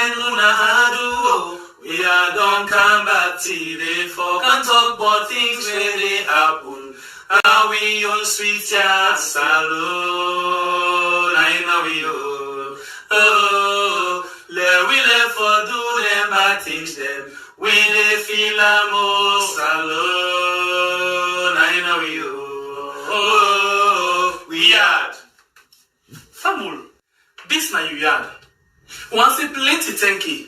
mind una hadu. We are don't come back till they for can't talk about things where they happen. Now we on sweet salon. I know we let we let for do them bad things them. We they feel most alone. I know we yard. Famul, this na you yard. Once a plenty thank you.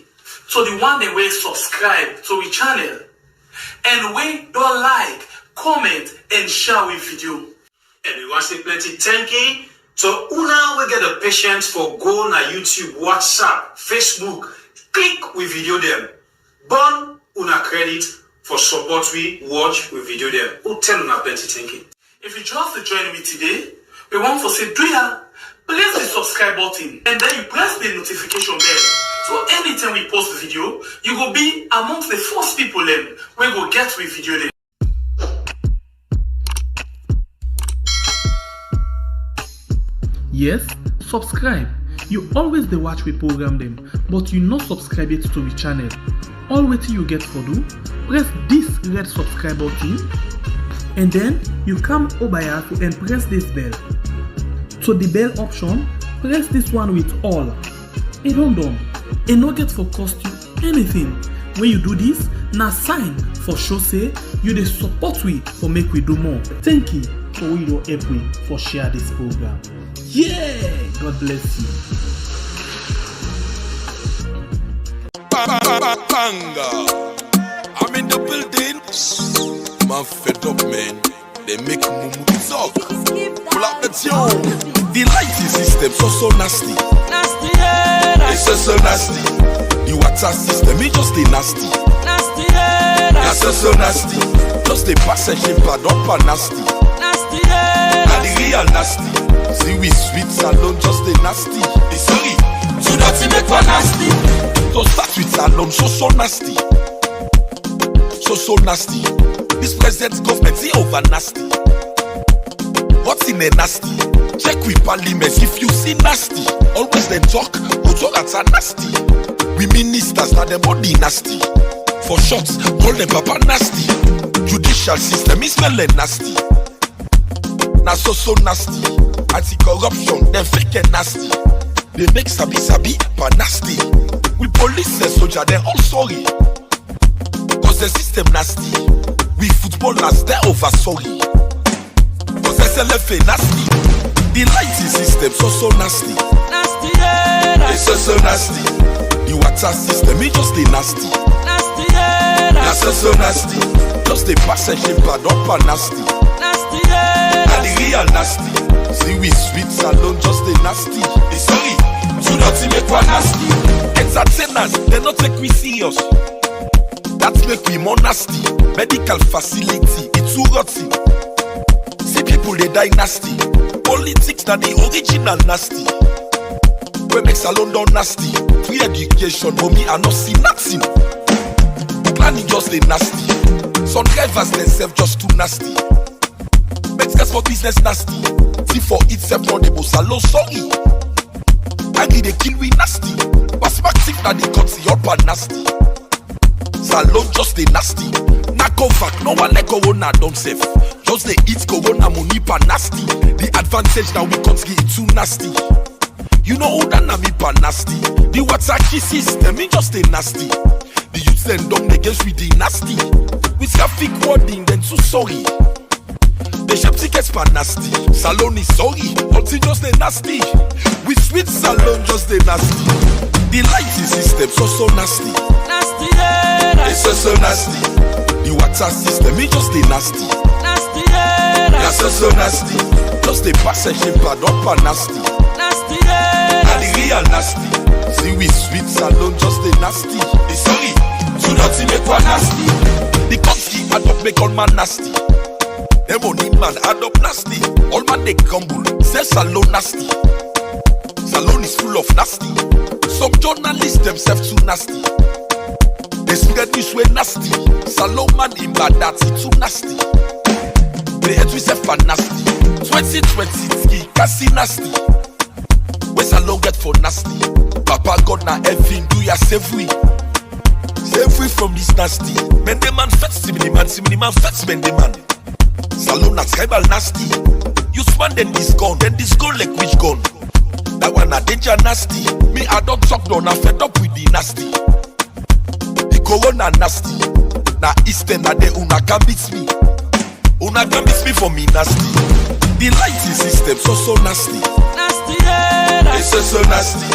So the one that will subscribe to our channel and we don't like, comment and share with video. And we want to say plenty thank you. So una will get the patience for go na YouTube, WhatsApp, Facebook, click with video them. Burn una credit for support we watch with video them. Who tell una plenty thank you. If you just to join me today, we want to say do ya. Press the subscribe button and then you press the notification bell. So anytime we post the video, you will be amongst the first people then we go get with video then. Yes, subscribe. You always the watch we program them, but you not subscribe yet to the channel. All waiting you get for do, press this red subscribe button and then you come over here and press this bell. So the bell option, press this one with all. It don't done. It no get for cost you anything. When you do this, na sign for show say you the support we for make we do more. Thank you for we don't help we for share this program. Yeah, God bless you. Banga, I'm in the building. Man fed up, man. They make mumu talk. Pull up the tune. The lighting system so nasty. Nasty, yeah. It's so nasty. The water system it just nasty. Nasty, yeah. That's so nasty. Just the passage pad up and nasty. Nasty, yeah. And the real nasty. See we sweet salon just the nasty. It's sorry. So that's it make one nasty. So start with salon so nasty. So nasty. This president's government is over nasty. What's in a nasty? Check with parliament if you see nasty. Always then talk, who talk at a nasty. We ministers now them body nasty. For shots, call them papa nasty. Judicial system is smelling nasty. Now so nasty. Anti-corruption, them fake and nasty. They make sabi but nasty. We police and soldier, they're all sorry. Cause the system nasty. We footballers, they're over sorry. Cause SLF nasty. The lighting system so nasty. Nasty, yeah. It's so nasty. The water system it just nasty. Nasty, yeah. That's so nasty. Just the passage pad up and nasty. Nasty, yeah. And the real nasty. See we sweet salon just nasty. It's sorry. Do not make one nasty. Entertainers, they not take we serious. That's make we more nasty. Medical facility, it's too rotten. See people they die nasty. Politics that the original nasty. We make salon down nasty. Free education, mommy I not see nothing. Planning just the nasty. Some drivers themselves just too nasty. Mexicans for business nasty. See for itself on the most salon sorry. Agri they kill we nasty. Perspective that they cut see up and nasty. Salon just the nasty. Nako vac, no one like corona don't save. Just they eat corona money pa nasty. The advantage that we can't get it too nasty. You know who that na me pa nasty. The water key system it just a nasty. The youth then don't against with the nasty. With traffic warning then too sorry. The shop tickets pa nasty. Salon is sorry, until just a nasty. With sweet salon just a nasty. The lighting system so nasty. Nasty, yeah. It's so nasty. The water system it just a nasty. Nasty, yeah. That's so nasty. Just the passage pad up and nasty. Nasty, yeah. And the real nasty. See we sweet salon just a nasty. It's sorry. Do not make one nasty. The country adopt make all man nasty. Them only man adopt nasty. All man they grumble. Say salon nasty. Salon is full of nasty. Some journalists themselves too nasty. They spread this way nasty. Salon man in bad that's too nasty. They head we self nasty. 2020 ski kasi nasty. Where salon get for nasty. Papa God na everything do ya save we from this nasty. Men the man fetch simini man fetch men the man. Salon at tribal nasty. You span then this gun like which gun? That one a danger nasty. Me I don't talk down, I fed up with the nasty. The corona nasty. Na eastern na de una can beat me. Una can beat me for me nasty. The lighting system so nasty. Nasty, It's so nasty.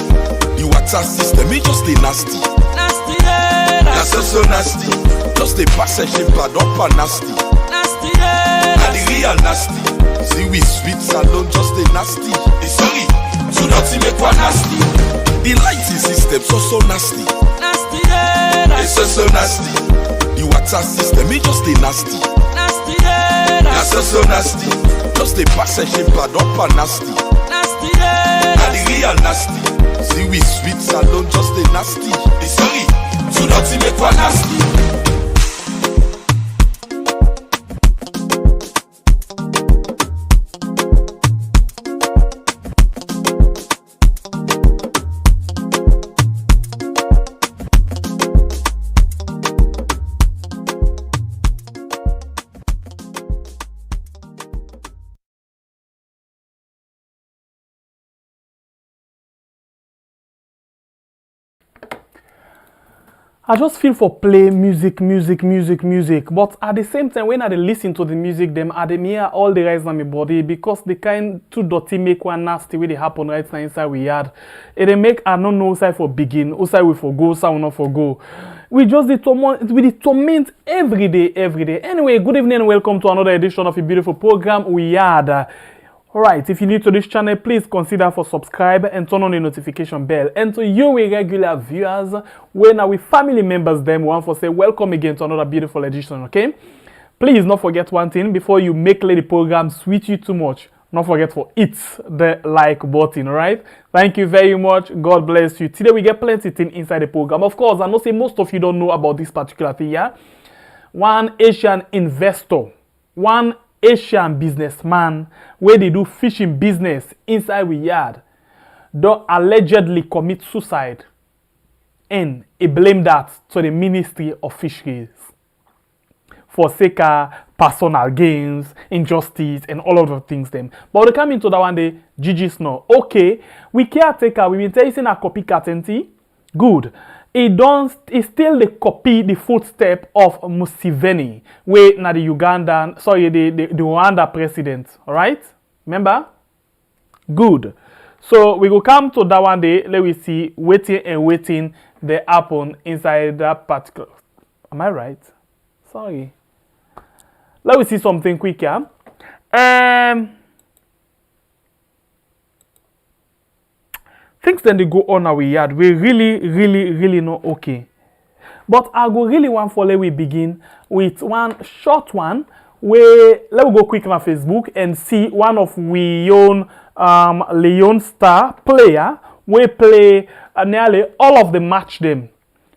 The water system it just the nasty. nasty, That's so nasty. Just the passage bad up and nasty. nasty, And the real nasty. See we sweet salon just the nasty. Sorry, to not make one nasty. The lighting system so nasty. nasty, It's so nasty. The water system it just the nasty. nasty, That's so nasty. Just the passage bad up and nasty. nasty, And the real nasty. See we sweet salon just the nasty. Sorry, to not make one nasty. I just feel for play music, but at the same time when I dey listen to the music them, I dey hear all the rise on my body because the kind too dirty make one nasty wey dey happen right now inside we yard. It dey make I no know side for begin, side we for go, side we not for go. We just dey torment every day. Anyway, good evening and welcome to another edition of a beautiful program we yard. Alright, if you're new to this channel, please consider for subscribe and turn on the notification bell. And to you regular viewers, when our family members them want for say welcome again to another beautiful edition, okay? Please not forget one thing before you make the program sweet you too much. Not forget for hit the like button, alright? Thank you very much. God bless you. Today we get plenty thing inside the program. Of course, I know say most of you don't know about this particular thing, yeah? One Asian investor, one Asian businessman where they do fishing business inside we yard don't allegedly commit suicide and he blame that to the Ministry of Fisheries for sake of personal gains, injustice, and all of the things them. But they come into that one day, GG's no. Okay, we caretaker, we been tasting a copycat NT. Good. He still the copy the footstep of Museveni, where na the Rwanda president. Alright? Remember? Good. So we go come to that one day, let we see waiting the happen inside that particular. Am I right? Sorry. Let me see something quick here. Things then they go on our yard. We really not okay. But I go really want for let we begin with one short one where let me go quick on Facebook and see one of we own Leon star player we play nearly all of the match them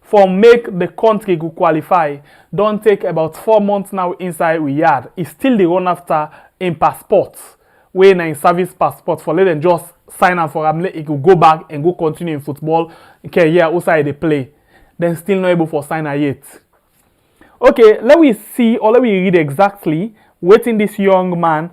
for make the country go qualify. Don't take about 4 months now inside we yard. It's still the run after in passports. We in service passport for let them just sign up for him. He could go back and go continue in football career outside the play. Then still not able for sign yet. Okay, let me see or let me read exactly what this young man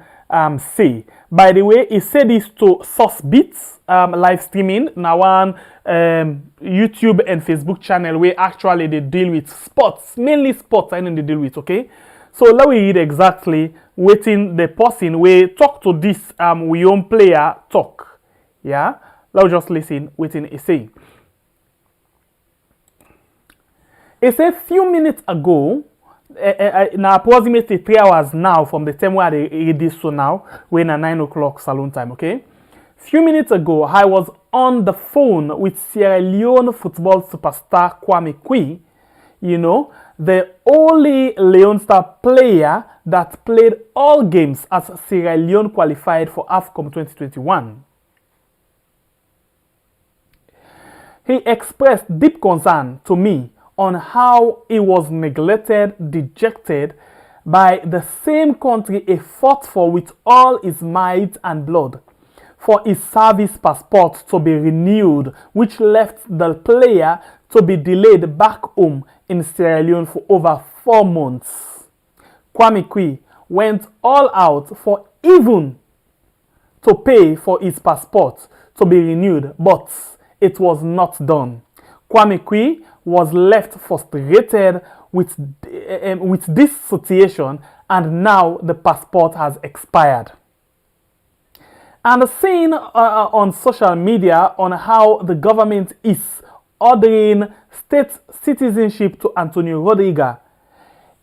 say. By the way, he said this to Source Beats live streaming now on YouTube and Facebook channel where actually they deal with sports, mainly sports I know they deal with, okay? So let me read exactly waiting the person we talk to this we own player talk. Yeah? Let's just listen waiting he say. He said few minutes ago, now approximately 3 hours now from the time where I read this so now, we're at 9 o'clock saloon time, okay? Few minutes ago, I was on the phone with Sierra Leone football superstar Kwame Kwei, you know, the only Leone star player that played all games as Sierra Leone qualified for Afcon 2021. He expressed deep concern to me on how he was neglected, dejected by the same country he fought for with all his might and blood for his service passport to be renewed, which left the player to be delayed back home in Sierra Leone for over 4 months. Kwame Kwei went all out for even to pay for his passport to be renewed, but it was not done. Kwame Kwei was left frustrated with this situation, and now the passport has expired. And seeing on social media on how the government is ordering state citizenship to Antonio Rodriguez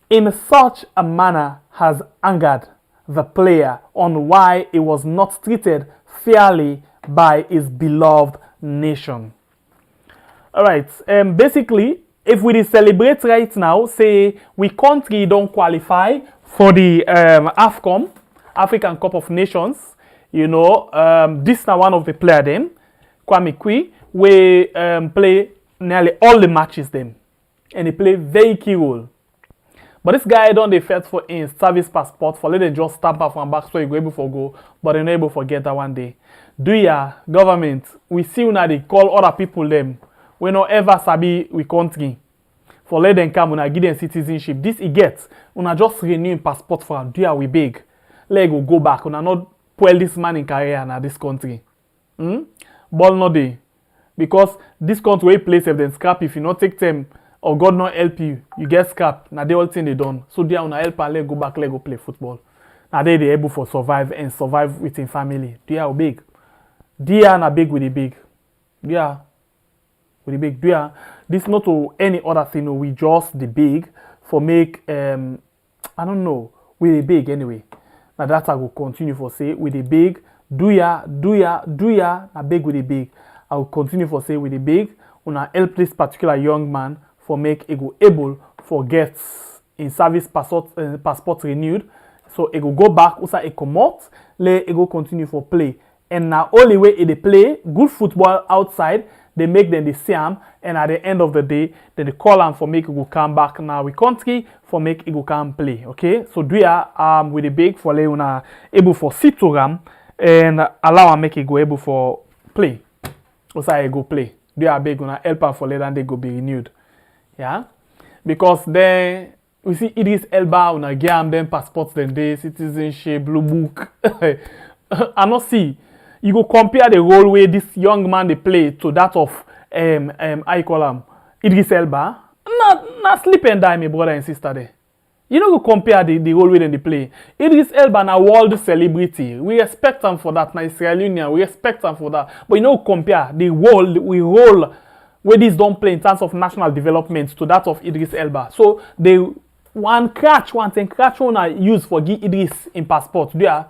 in such a manner has angered the player on why he was not treated fairly by his beloved nation. Alright, basically, if we celebrate right now, say we country don't qualify for the Afcon, African Cup of Nations, you know, this is one of the player them, Kwame Kwei, we play nearly all the matches them, and he play very key role. But this guy don't dey fight for his service passport for let them just stamp up from back so he go able for go, but they not able for get that one day. Do ya government? We see una they call other people them. We no ever sabi we country. For let them come una give them citizenship. This he gets. Una just renew passport for him. Do ya we beg? Let go back. Una not spoil this man in career na this country. Ball no day. Because this country way place if them scrap if you not take them. Or God not help you, you get scrapped. Now they all thing they done. So they are on help and let go back, let go play football. Now they able for survive and survive within family. They are big. They are not big with the big. They are with the big. They are this not to any other thing. No, we just the big for make I don't know with the big anyway. Now that I will continue for say with the big. Do ya na big with the big. I will continue for say with the big. Una help this particular young man for make it go able for get in service passport renewed, so it go back usa it come out, let it go continue for play. And now only way it they play good football outside, they make them the same, and at the end of the day, then they call them for make it go come back now we country for make it go come play. Okay, so do ya with the big for una able for sit to ram and allow and make it go able for play. Usa it go play. Do ya big una help her for later and they go be renewed. Yeah, because then we see Idris Elba on a game, then passports, then day citizenship, blue book. I not see you go compare the role where this young man they play to that of I call him Idris Elba. Not sleep and die, my brother and sister there. You know go compare the role where they play. Idris Elba na world celebrity. We respect him for that. Na Israeli, we respect him for that. But you know compare the world we roll. Where this don't play in terms of national development to that of Idris Elba. So they one catch una use for give Idris in passport. They are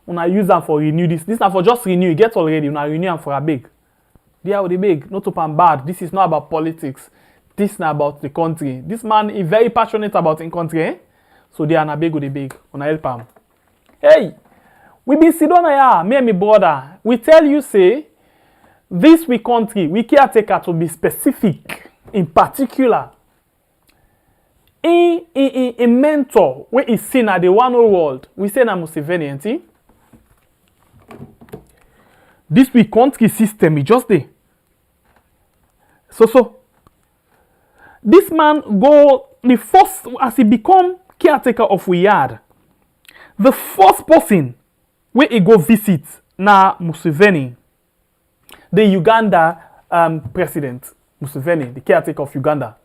una use them for renew this. This not for just renew. You get already. Una renew them for a big. They are the big. Not to pan bad. This is not about politics. This is not about the country. This man is very passionate about in country. Eh? So they are na big with the big. Una help him. Hey, we be sit down here. Me and my brother. We tell you say. This we country, we caretaker to be specific, in particular, a mentor where is seen at the one whole world. We say na Museveni, ain't this we country system is just there. So this man go the first as he become caretaker of we yard. The first person where he go visit na Museveni. The Uganda president, Museveni, the caretaker of Uganda.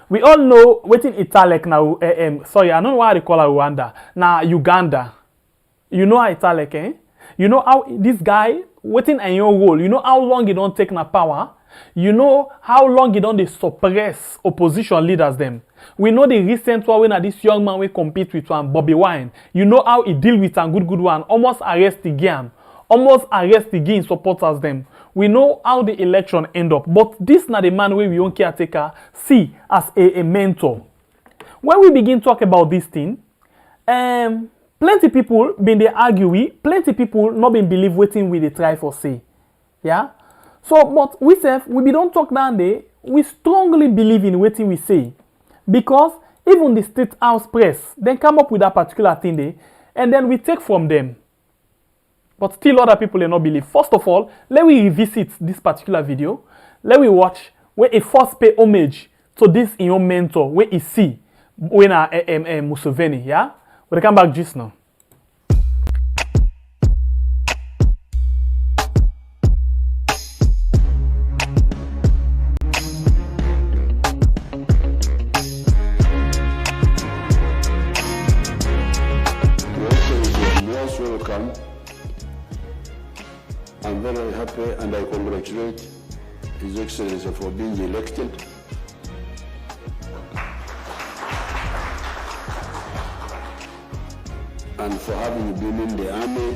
We all know waiting Italic now. Sorry, I don't know why they call her Rwanda. Now Uganda. You know how Italic, eh? You know how this guy waiting in your role. You know how long he don't take na power. You know how long he don't they suppress opposition leaders them. We know the recent one when this young man we compete with one Bobby Wine. You know how he deal with a good one, almost arrest the game. Almost arrest the game supporters them. We know how the election end up, but this not the man where we don't caretaker see as a mentor. When we begin talk about this thing, plenty people been they argue with, plenty people not been believe waiting we they try for say. Yeah? So, but we say we don't talk down there, we strongly believe in waiting we say. Because even the State House press, then come up with that particular thing there, and then we take from them. But still other people do not believe. First of all, let me revisit this particular video. let we watch where he first pay homage to this in your mentor where he see when Museveni, yeah? We'll come back just now. Welcome. I'm very happy and I congratulate His Excellency for being elected. And for having been in the army,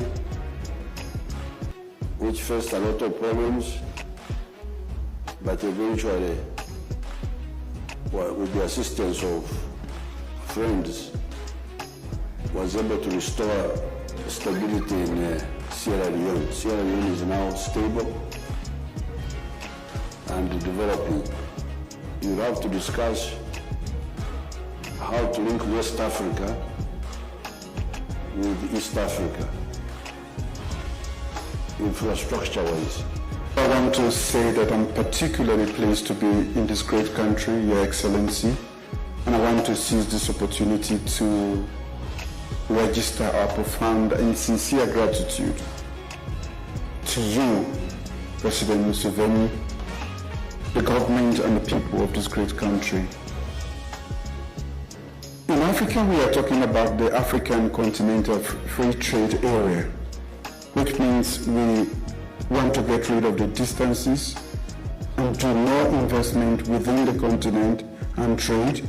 which faced a lot of problems, but eventually, with the assistance of friends, was able to restore stability in Sierra Leone. Sierra Leone is now stable and developing. You have to discuss how to link West Africa with East Africa, infrastructure-wise. I want to say that I'm particularly pleased to be in this great country, Your Excellency, and I want to seize this opportunity to register our profound and sincere gratitude to you, President Museveni, the government and the people of this great country. In Africa, we are talking about the African Continental Free Trade Area, which means we want to get rid of the distances and do more investment within the continent and trade,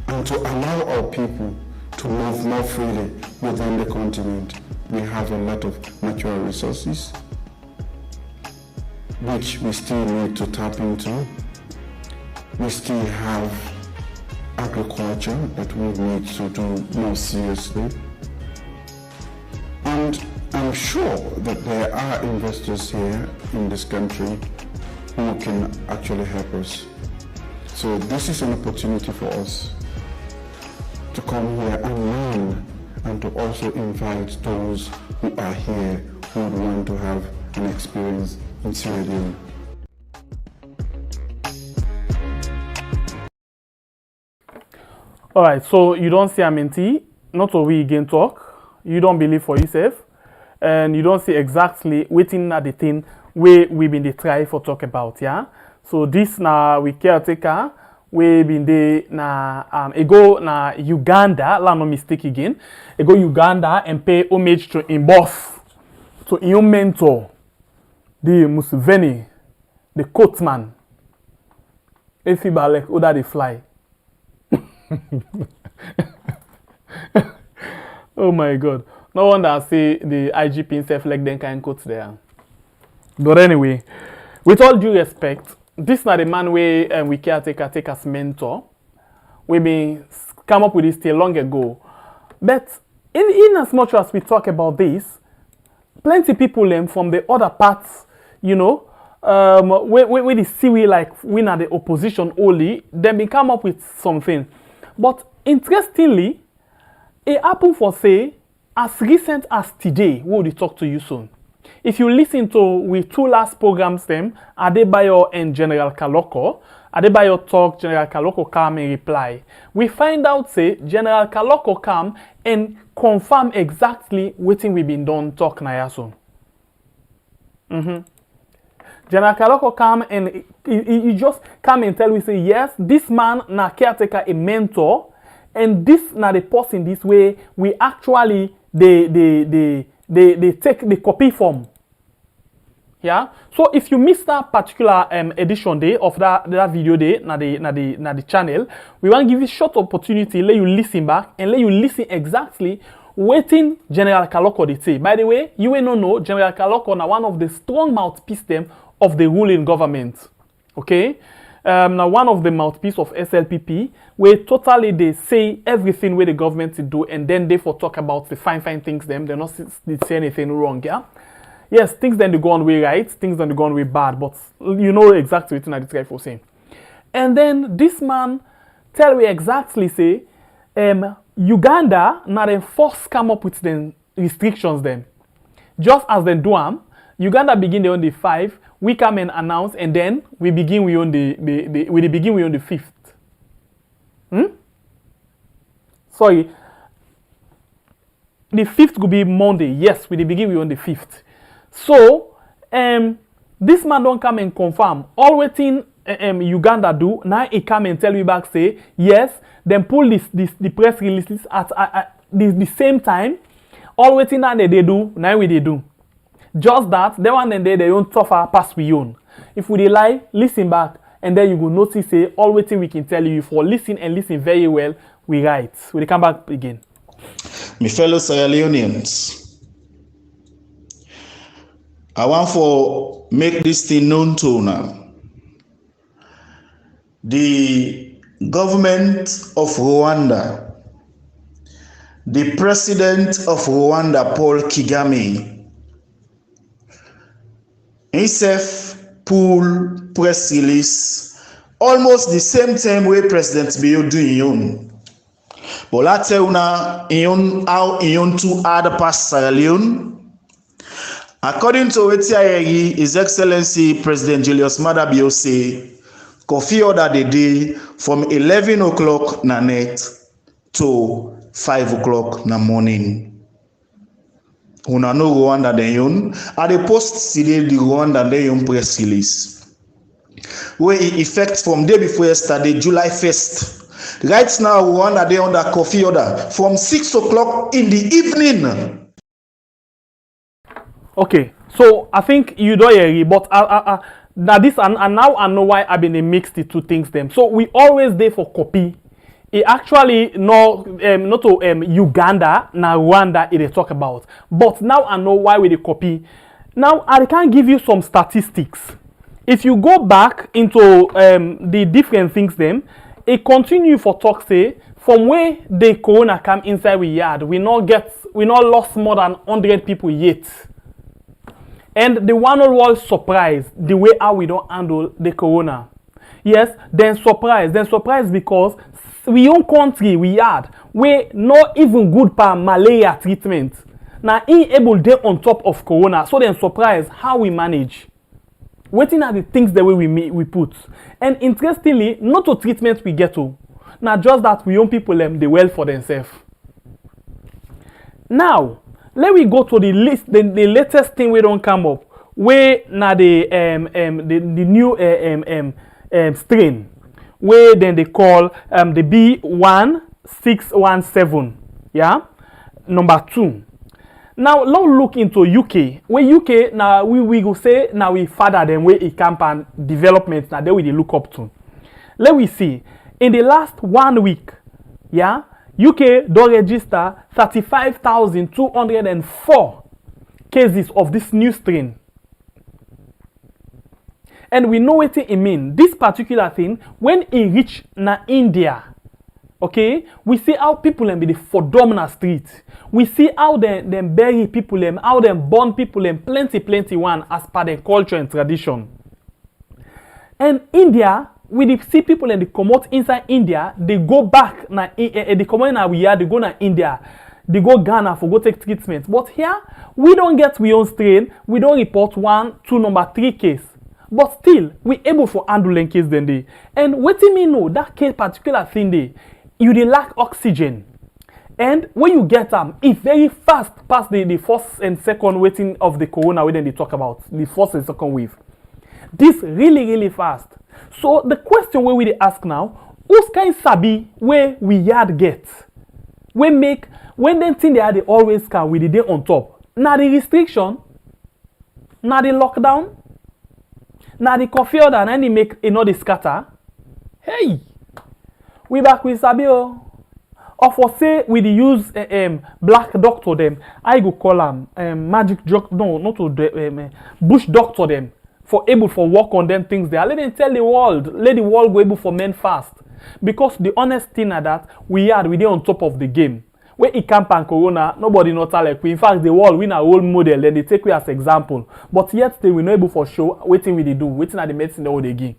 and to allow our people to move more freely within the continent. We have a lot of natural resources which we still need to tap into. We still have agriculture that we need to do more seriously. And I'm sure that there are investors here in this country who can actually help us. So this is an opportunity for us to come here and learn, and to also invite those who are here who would want to have an experience in Sierra Leone. Alright, so you don't see Amenti, not so we again talk, you don't believe for yourself, and you don't see exactly waiting at the thing where we been the try for talk about, yeah? So this now we caretaker, we been there na go na Uganda, la no mistake again. Go Uganda and pay homage to him boss, to him mentor, the Museveni, the coatman. If he like other they fly. Oh my God! No wonder I say the IGP himself like them kind quotes there. But anyway, with all due respect, this not the man we caretaker take as mentor. We been come up with this still long ago. But in as much as we talk about this, plenty people from the other parts, you know, where they see we like we are the opposition only, then we come up with something. But interestingly, it happened for say as recent as today. We will talk to you soon. If you listen to with two last programs them, Adebayo and General Kaloko, Adebayo talk, General Kaloko come and reply. We find out say General Kaloko come and confirm exactly what we been done talk na yaso. General Kaloko come and he just come and tell we say yes, this man na caretaker a mentor, and this na the person this way we actually they take the copy form. Yeah. So if you missed that particular edition day of that video day na the channel, we want to give you short opportunity, let you listen back and let you listen exactly waiting General Kaloko they say. By the way, you will not know General Kaloko na one of the strong mouthpiece them of the ruling government. Okay. Now one of the mouthpiece of SLPP, where totally they say everything where the government to do, and then they for talk about the fine things them. They not say anything wrong, yeah. Yes, things then they go on way right, things then they go on way bad, but you know exactly what this guy for saying. And then this man tell me exactly say, Uganda now then first come up with the restrictions them. Just as they do Uganda begin the only 5 we come and announce, and then we begin we on the 5th. Sorry. The 5th could be Monday. Yes, we begin we on the 5th. So, this man don't come and confirm. All waiting Uganda do, now he come and tell me back, say, yes, then pull the press releases at the same time. All waiting that they do, now we they do. Just that, they one and they don't suffer pass we own. If we dey lie, listen back, and then you will notice, say, all waiting we can tell you, for listen and listen very well, we write. We come back again. My fellow Sierra Leoneans, I want for make this thing known to now. The government of Rwanda, the president of Rwanda, Paul Kagame, himself pull press release almost the same time way President Biyo do in own. But let's tell now how in to other past Sierra Leone. According to His Excellency President Julius Maada Bio say, coffee order the day from 11 o'clock na night to 5 o'clock na morning. Una no Rwanda den yon. At the post today the Rwanda den yon press release. Where it effect from day before yesterday, July 1st. Right now, Rwanda they under coffee order from 6 o'clock in the evening. Okay, so I think you don't hear, but that this and now I know why I've been mixed the two things them. So we always there for copy. It actually not to Uganda na Rwanda it they talk about. But now I know why we the copy. Now I can give you some statistics. If you go back into the different things them, it continue for talk say from where the corona come inside we yard, we not lost more than 100 people yet. And the one was surprised the way how we don't handle the corona. Yes, then surprised because we own country we had we not even good per malaria treatment. Now able they on top of corona, so then surprised how we manage. Waiting at the things the way we put. And interestingly, not to treatment we get to. Now just that we own people they well for themselves. Now, let we go to the list, the latest thing we don't come up. Where now the new strain. Where then they call the B1617. Yeah? Number 2. Now let's look into UK. Where UK now we go say now we father them where it camp and development now they will look up to. Let we see in the last 1 week, yeah, UK don't register 35,204 cases of this new strain. And we know what it mean. This particular thing when it reach na India. Okay, we see how people them be the for street. We see how them bury people them, how them burn people them, plenty one as per their culture and tradition. And India, we see people and they come out inside India, they go back na they come in we are they go na India, they go Ghana for go take treatment. But here we don't get we own strain, we don't report 1, 2, number 3 case. But still, we able for handling case then day. And what do me know that case particular thing day? You dey lack oxygen, and when you get them, it very fast past the first and second waiting of the corona when they talk about the first and second wave. This really fast. So the question where we dey ask now, who's kind sabi where we yard get? We make when them thing they are they always can with the day on top. Now the restriction, now the lockdown, now the coffee order, and then they make another scatter. Hey. We back with Sabio. Or for say we use black doctor them. I go call them magic doctor. No, not to bush doctor them for able for work on them things there. Let them tell the world. Let the world go able for men fast. Because the honest thing is that we dey on top of the game. When it camp and corona, nobody not like we. In fact, the world win a role model. Then they take we as example. But yet they will not able for show. Waiting we they do. Waiting at the medicine they will they give.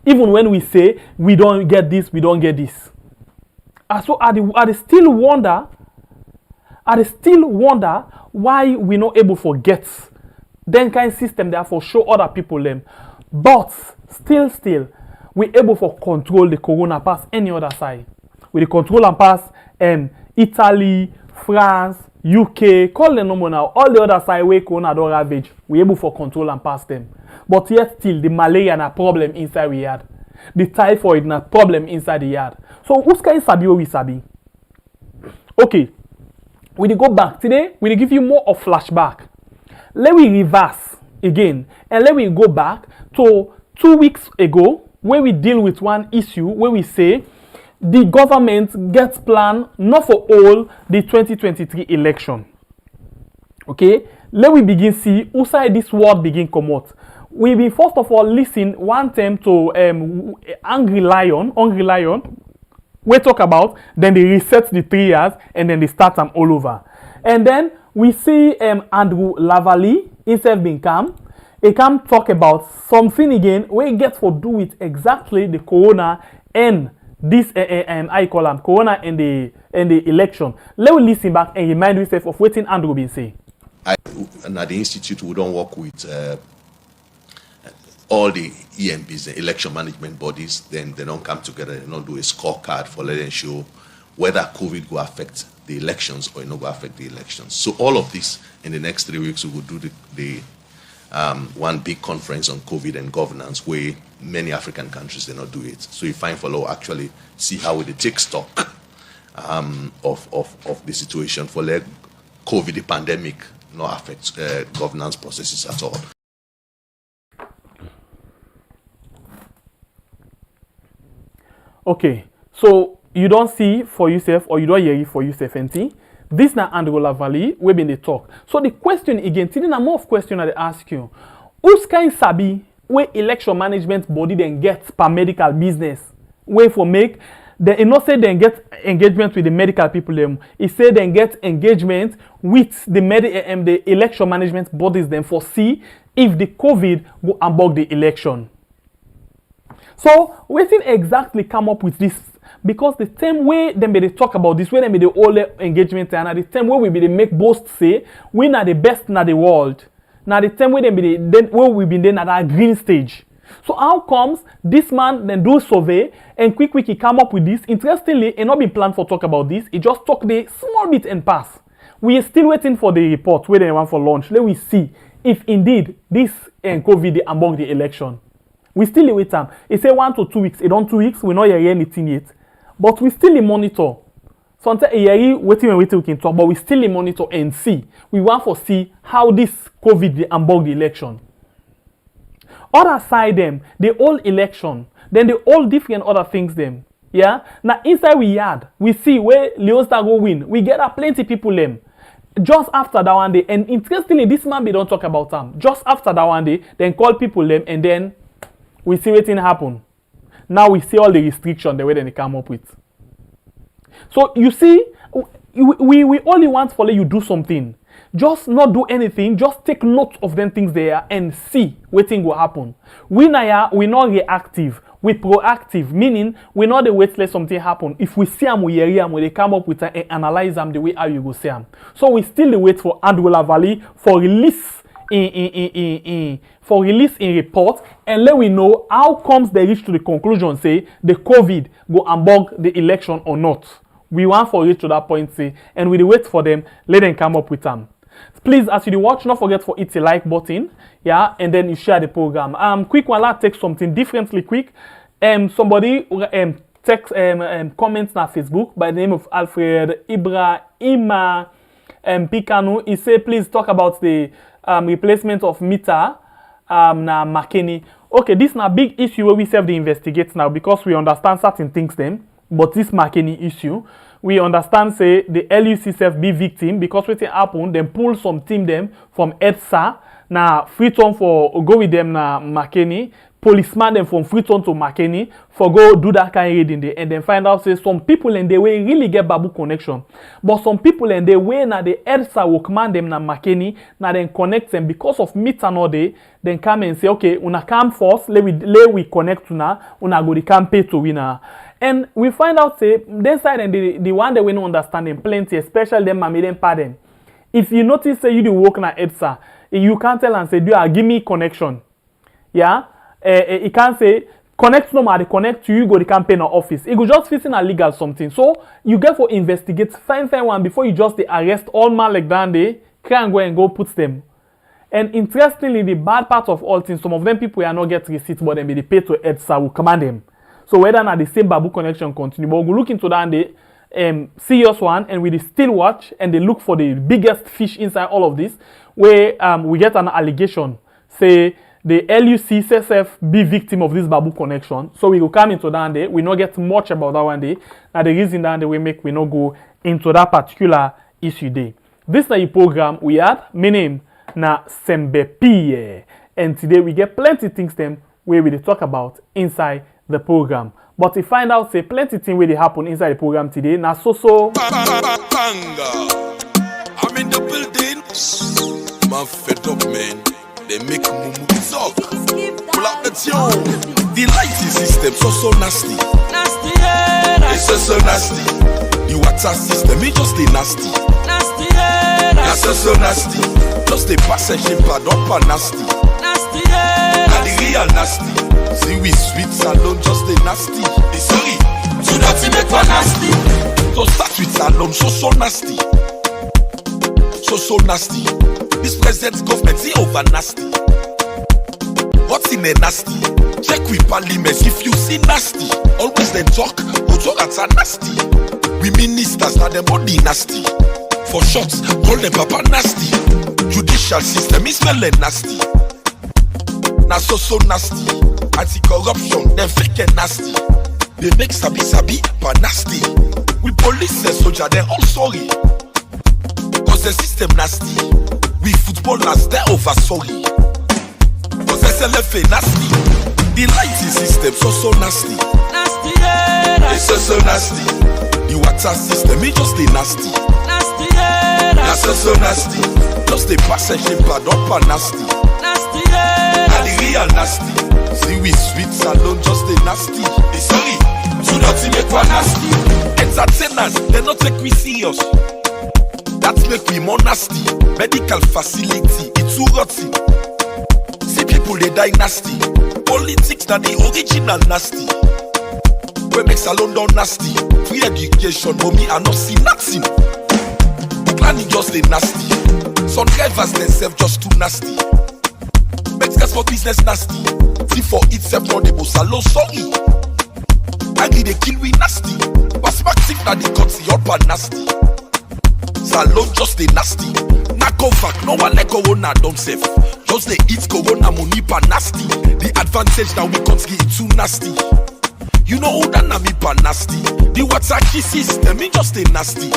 Even when we say we don't get this, we don't get this. So I still wonder why we not able to get then kind system there for show other people them. But still, we able for control the corona pass any other side. We the control and pass Italy, France, UK, call the number now. All the other side where corona don't ravage, we able for control and pass them. But yet still the malaria na problem inside we had. The typhoid na problem inside the yard. So who's can sabi or we sabi? Okay, we dey go back today. We dey give you more of flashback. Let we reverse again and let we go back to 2 weeks ago where we deal with one issue where we say the government gets plan not for all the 2023 election. Okay, let we begin see who side this word begin come out. We be first of all listen one time to Hungry Lion. We talk about, then they reset the 3 years and then they start them all over. And then we see Andrew Lavalley himself being calm. He can talk about something again where it gets to do with exactly the corona and this I call them corona and the election. Let me listen back and remind yourself of what Andrew been saying. And at the institute we don't work with all the EMBs, the election management bodies. Then they don't come together, they don't do a scorecard for letting show whether COVID will affect the elections or it not go affect the elections. So all of this in the next 3 weeks we will do the one big conference on COVID and governance where many African countries they not do it. So you find for law actually see how we take stock of the situation for let COVID the pandemic not affect governance processes at all. Okay, so you don't see for yourself or you don't hear it for yourself, NT. This na Angola Valley, we been the talk. So the question again, today na more of question I ask you. Who's kind sabi where election management body then gets per medical business? Where for make they not say then get engagement with the medical people them. It say then get engagement with the election management bodies then for see if the COVID go abog the election. So we think exactly come up with this because the same way them they talk about this, way them the all engagement and at the same way we be they make boast say we are the best in the world. Now the same way them be then where we been then at our green stage. So how comes this man then do survey and quick he come up with this? Interestingly, it not been planned for talk about this. It just talk the small bit and pass. We are still waiting for the report where they want for launch. Let we see if indeed this COVID among the election. We still wait time. It say 1 to 2 weeks. It don't 2 weeks. We not hear anything yet. But we still monitor. Sometimes waiting we can talk, but we still monitor and see. We want to see how this COVID among the election. Other side them, the old election, then the all different other things them. Yeah. Now inside we had, we see where Leon Star go win. We get plenty people them. Just after that one day, and interestingly, this man we don't talk about them. Just after that one day, then call people them, and then we see what happen. Now we see all the restrictions the way they come up with. So you see, we only want for you do something. Just not do anything. Just take note of them things there and see what thing will happen. We not reactive. We proactive, meaning we not the wait let something happen. If we see them, we hear them, we come up with them and analyze them the way how you go see them. So we still the wait for Angola Valley for release in report and let we know how comes they reach to the conclusion say the COVID go among the election or not. We want for reach to that point say and we wait for them, let them come up with them. Please, as you watch, not forget for hit the like button, yeah, and then you share the program. Quick one, let's take something differently quick. Somebody text comments on Facebook by the name of Alfred Ibrahima Pikanu. He say, please talk about the replacement of meter na Makeni. Okay, this is a big issue where we serve the investigate now because we understand certain things them, but this Makeni issue. We understand say the LUC self be victim because what happen, them pull some team them from EDSA, na Freetown for go with them na Makeni, policeman them from Freetown to Makeni for go do that kind of reading there and then find out say some people in the way really get babu connection. But some people in the way na the EDSA will command them na Makeni, na then connect them because of meet and all day, then come and say, okay, una come first, let we connect una go the campaign to winner. And we find out say this side and the one that we don't understand them plenty, especially them mammy them pardon. If you notice say you do work na EDSA, You can't tell and say, give me connection. Yeah? You can't say, connect normal, they connect to you, go the campaign or office. It go just fit in a legal something. So, you get for investigate, find one before you just arrest all man like that, they can go and go put them. And interestingly, the bad part of all things, some of them people are not get receipts, but then they pay to EDSA will command them. So whether or not the same Babu connection continue, but we'll look into that and they serious one, and we still watch and they look for the biggest fish inside all of this, where we get an allegation, say the LUC CSF be victim of this Babu connection. So we will come into that and day. We not get much about that one day. Now the reason that we make we not go into that particular issue day. This is the program we had. My name na Sembe Pie, and today we get plenty things them where we talk about inside the program. But we find out say plenty things where they happen inside the program today. Na so. Banga. I'm in the building. Man fed up, man. They make mumu talk. Pull up the tune. The lighting system so nasty. Nasty, yeah. It's so nasty. The water system it just the nasty. Nasty, yeah. That's so nasty. Just the passenger pad up and nasty. Nasty, yeah. And the real nasty. See we sweet salon just the nasty. It's sorry. Do not make one nasty. So start with salon so nasty. So nasty. This president's government is over nasty. What's in a nasty? Check with parliament if you see nasty. Always then talk, at a nasty. We ministers are the body nasty. For shots, call them papa nasty. Judicial system is smelling nasty. Na so nasty. Anti-corruption, them fake and nasty. They make sabi but nasty. With police and soldier, they're all sorry. Cause the system nasty. We footballers, they're over sorry. Cause SLFA nasty. The lighting system so nasty. Nasty, yeah. It's so nasty. The water system it just the nasty. Nasty, yeah. That's so nasty. Just the passenger pad up and nasty. Nasty, yeah. And the real nasty. See we sweet salon just the nasty. It's sorry. Do not make one nasty. Entertainers, they not take we serious. That make we more nasty. Medical facility, it's too rotten. See people they die nasty. Politics na the original nasty. We make salon down nasty. Free education, but me I not see nothing. Planning just the nasty. Some drivers themselves just too nasty. Mexicans for business nasty. See for itself not the most salon sorry. Angry they kill we nasty. Perspective na the country up and nasty. Salon just the nasty. Nako fact, no one like corona don't save. Just the eat corona money pa nasty. The advantage that we can't get too nasty. You know who that na me pa nasty. The water system me just the nasty.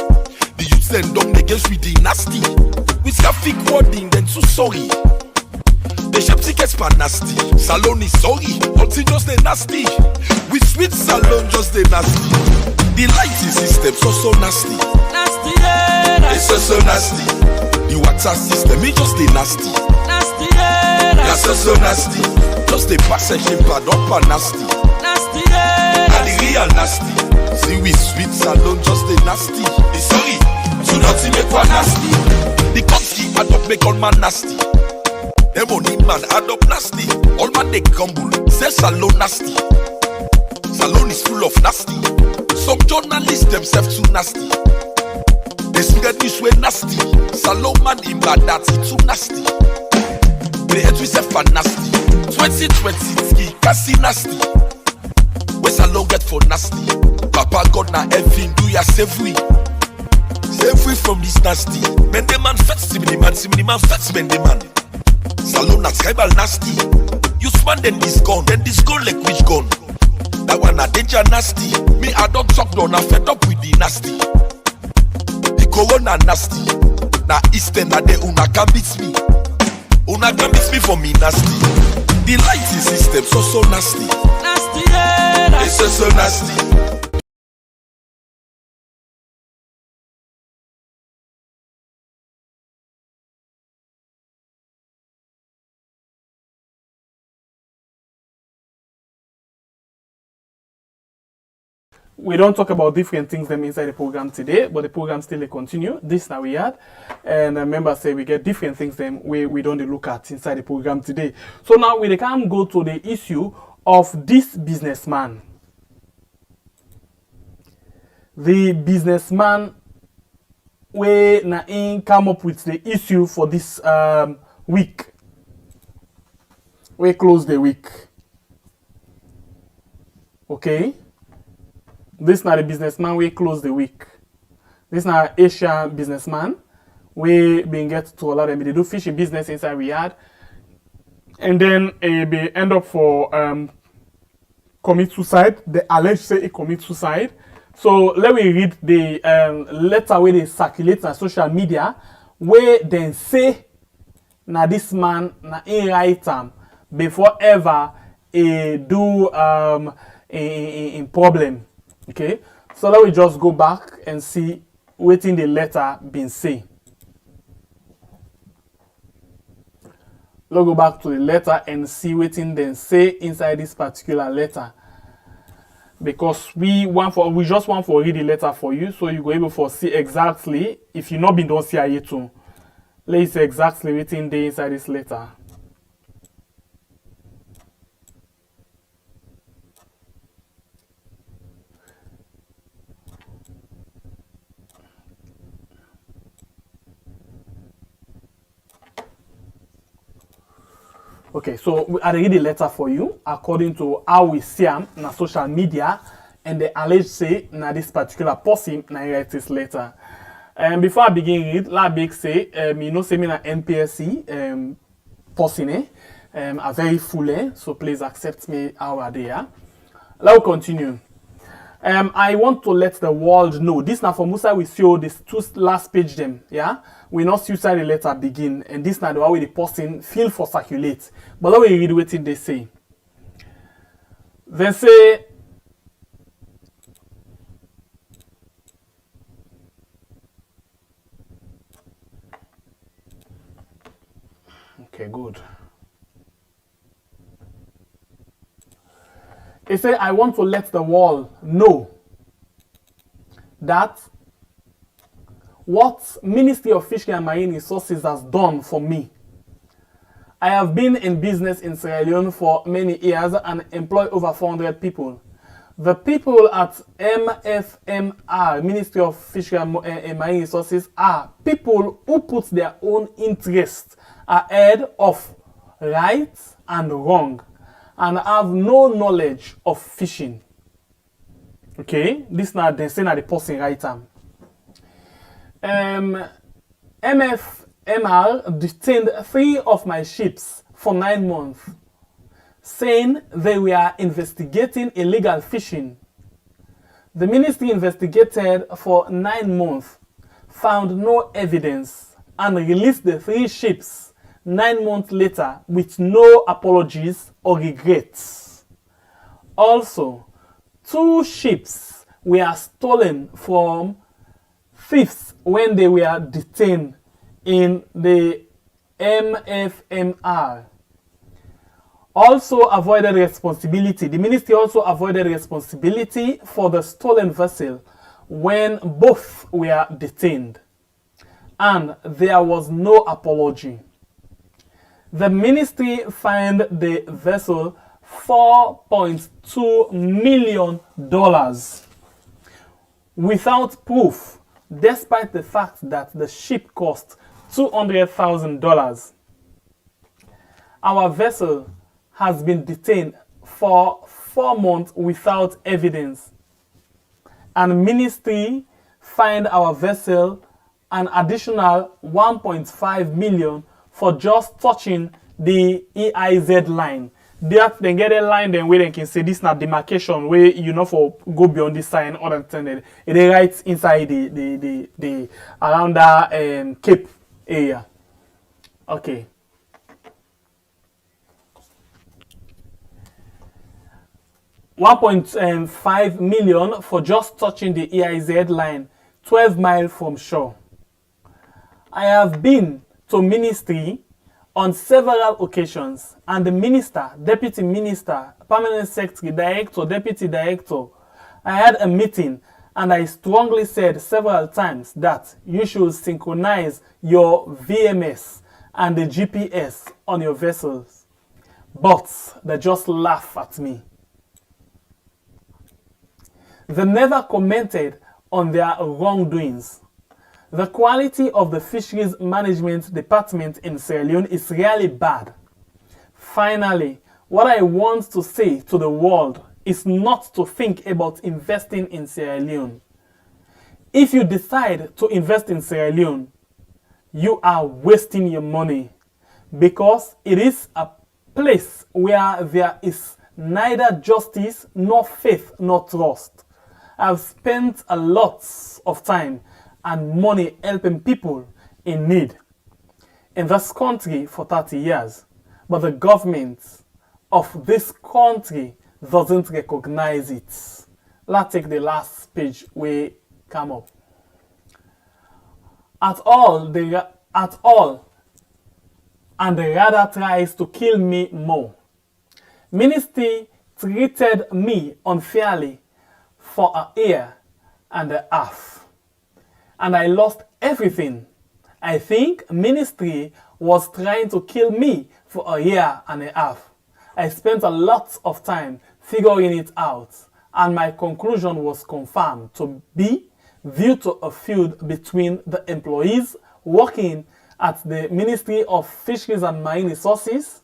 The youth send down the girls with the nasty. We fake wording then too sorry. The shop tickets pa nasty. Salon is sorry, until just the nasty. We sweet salon just the nasty. The lighting system so nasty. Nasty, yeah. It's so nasty. The water system it just the nasty. Nasty, yeah. That's so nasty. Just the passenger pad up and nasty. Nasty, yeah. And the real nasty. See we sweet salon just the nasty. It's sorry. Do not make one nasty. The country add up make all man nasty. Them only man add up nasty. All man they grumble. Say salon nasty. Salon is full of nasty. Some journalists themselves too nasty. They spread this way nasty. Salon man in bad that's too nasty. They head we say for nasty. 2020 kasi nasty. We salon get for nasty. Papa God na everything do ya save we. Save we from this nasty. Men the man fetch simini man fetch men the man. Salon na tribal nasty. You span then this gun like which gun? That one a danger nasty. Me I don't talk down, I fed up with the nasty. The corona nasty. Na eastern na de una can beat me. Una can beat me for me nasty. The lighting system so nasty. Nasty, yeah. It's so nasty. we don't talk about different things them inside the program today, but the program still dey continue. This now we had, and remember say we get different things them we don't dey look at inside the program today. So now we can go to the issue of this businessman. The businessman we na in come up with the issue for this week. We close the week. Okay. This now the businessman we close the week. This now Asian businessman we been get to allow them they do fishing business inside Riyadh, and then they end up for commit suicide. They allege say he commit suicide. So let me read the letter where they circulate on social media where then say na this man na in write before ever do in problem. Okay, so let me just go back and see what in the letter been say. Let's go back to the letter and see what in then say inside this particular letter, because we just want to read the letter for you so you go able to see exactly if you not been done see it too. Let's see exactly what in there inside this letter. Okay, so I read the letter for you according to how we see them on social media, and the alleged say na this particular person na write this letter. Before I begin read, let me say, you know, say me na NPSC person, are very full, so please accept me how I there. Let's continue. I want to let the world know. This now for Musa we show this two last page them, yeah. We not see the letter begin, and this now the way the person feel for circulate. But let me read what they say. They say, okay, good. They say, I want to let the world know that what Ministry of Fisheries and Marine Resources has done for me. I have been in business in Sierra Leone for many years and employ over 400 people. The people at MFMR, Ministry of Fisheries and Marine Resources, are people who put their own interests ahead of right and wrong and have no knowledge of fishing. Okay, this now they say na the person right time. MFMR detained 3 of my ships for 9 months, saying they were investigating illegal fishing. The ministry investigated for 9 months, found no evidence, and released the 3 ships 9 months later with no apologies or regrets. Also, 2 ships were stolen from thieves when they were detained in the MFMR. Also avoided responsibility. The ministry also avoided responsibility for the stolen vessel when both were detained, and there was no apology. The ministry fined the vessel $4.2 million without proof, despite the fact that the ship cost $200,000. Our vessel has been detained for 4 months without evidence, and ministry fined our vessel an additional $1.5 million for just touching the EIZ line. That then get a line then where they can say this not demarcation where you know for go beyond this sign or intended. It right inside the around that Cape area. Okay. $1.5 million for just touching the EIZ line 12 miles from shore. I have been to ministry on several occasions, and the minister, deputy minister, permanent secretary, director, deputy director, I had a meeting and I strongly said several times that you should synchronize your VMS and the GPS on your vessels. But they just laugh at me. They never commented on their wrongdoings. The quality of the Fisheries Management Department in Sierra Leone is really bad. Finally, what I want to say to the world is not to think about investing in Sierra Leone. If you decide to invest in Sierra Leone, you are wasting your money because it is a place where there is neither justice, nor faith, nor trust. I've spent a lot of time and money helping people in need in this country for 30 years, but the government of this country doesn't recognize it. Let's take the last page we come up. At all, and the rather tries to kill me more. Ministry treated me unfairly for a year and a half, and I lost everything. I think ministry was trying to kill me for a year and a half. I spent a lot of time figuring it out, and my conclusion was confirmed to be due to a feud between the employees working at the Ministry of Fisheries and Marine Resources.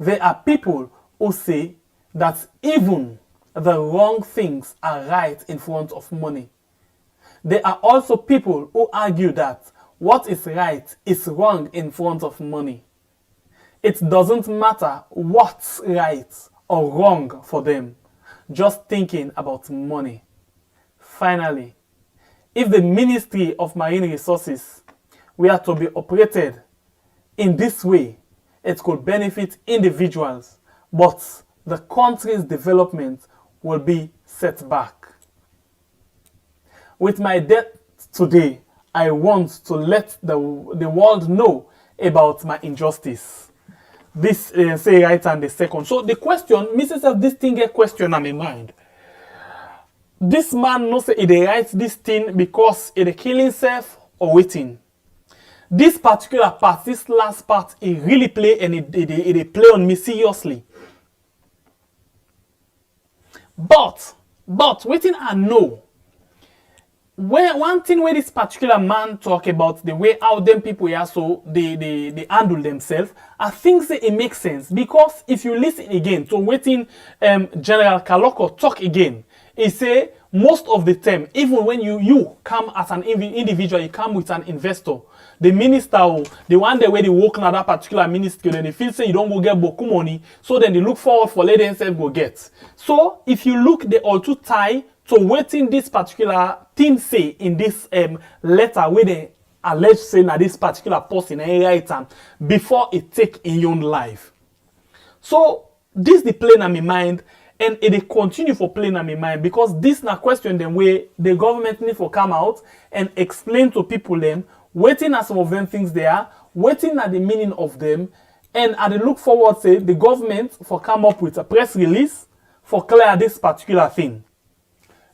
There are people who say that even the wrong things are right in front of money. There are also people who argue that what is right is wrong in front of money. It doesn't matter what's right or wrong for them, just thinking about money. Finally, if the Ministry of Marine Resources were to be operated in this way, it could benefit individuals, but the country's development will be set back. With my death today, I want to let the world know about my injustice. This say right and the second. So the question, Mrs. This thing get question on my mind. This man knows he writes this thing because he kill himself or waiting. This particular part, this last part, he really play and he play on me seriously. But waiting I know. One thing where this particular man talk about the way how them people here so they handle themselves, I think that it makes sense because if you listen again to waiting General Kaloko talk again, he say most of the time, even when you come as an individual, you come with an investor, the minister, the one that where they work in that particular ministry, then they feel say you don't go get boku money, so then they look forward for let themselves go get. So if you look, they all too tie to waiting this particular thing say in this letter where they allege say that this particular person write before it take in your own life. So this the plane on my mind. And it continue for playing on my mind because this na question them where the government need to come out and explain to people them, waiting at some of them things they are, waiting at the meaning of them, and I look forward say the government for come up with a press release for clear this particular thing.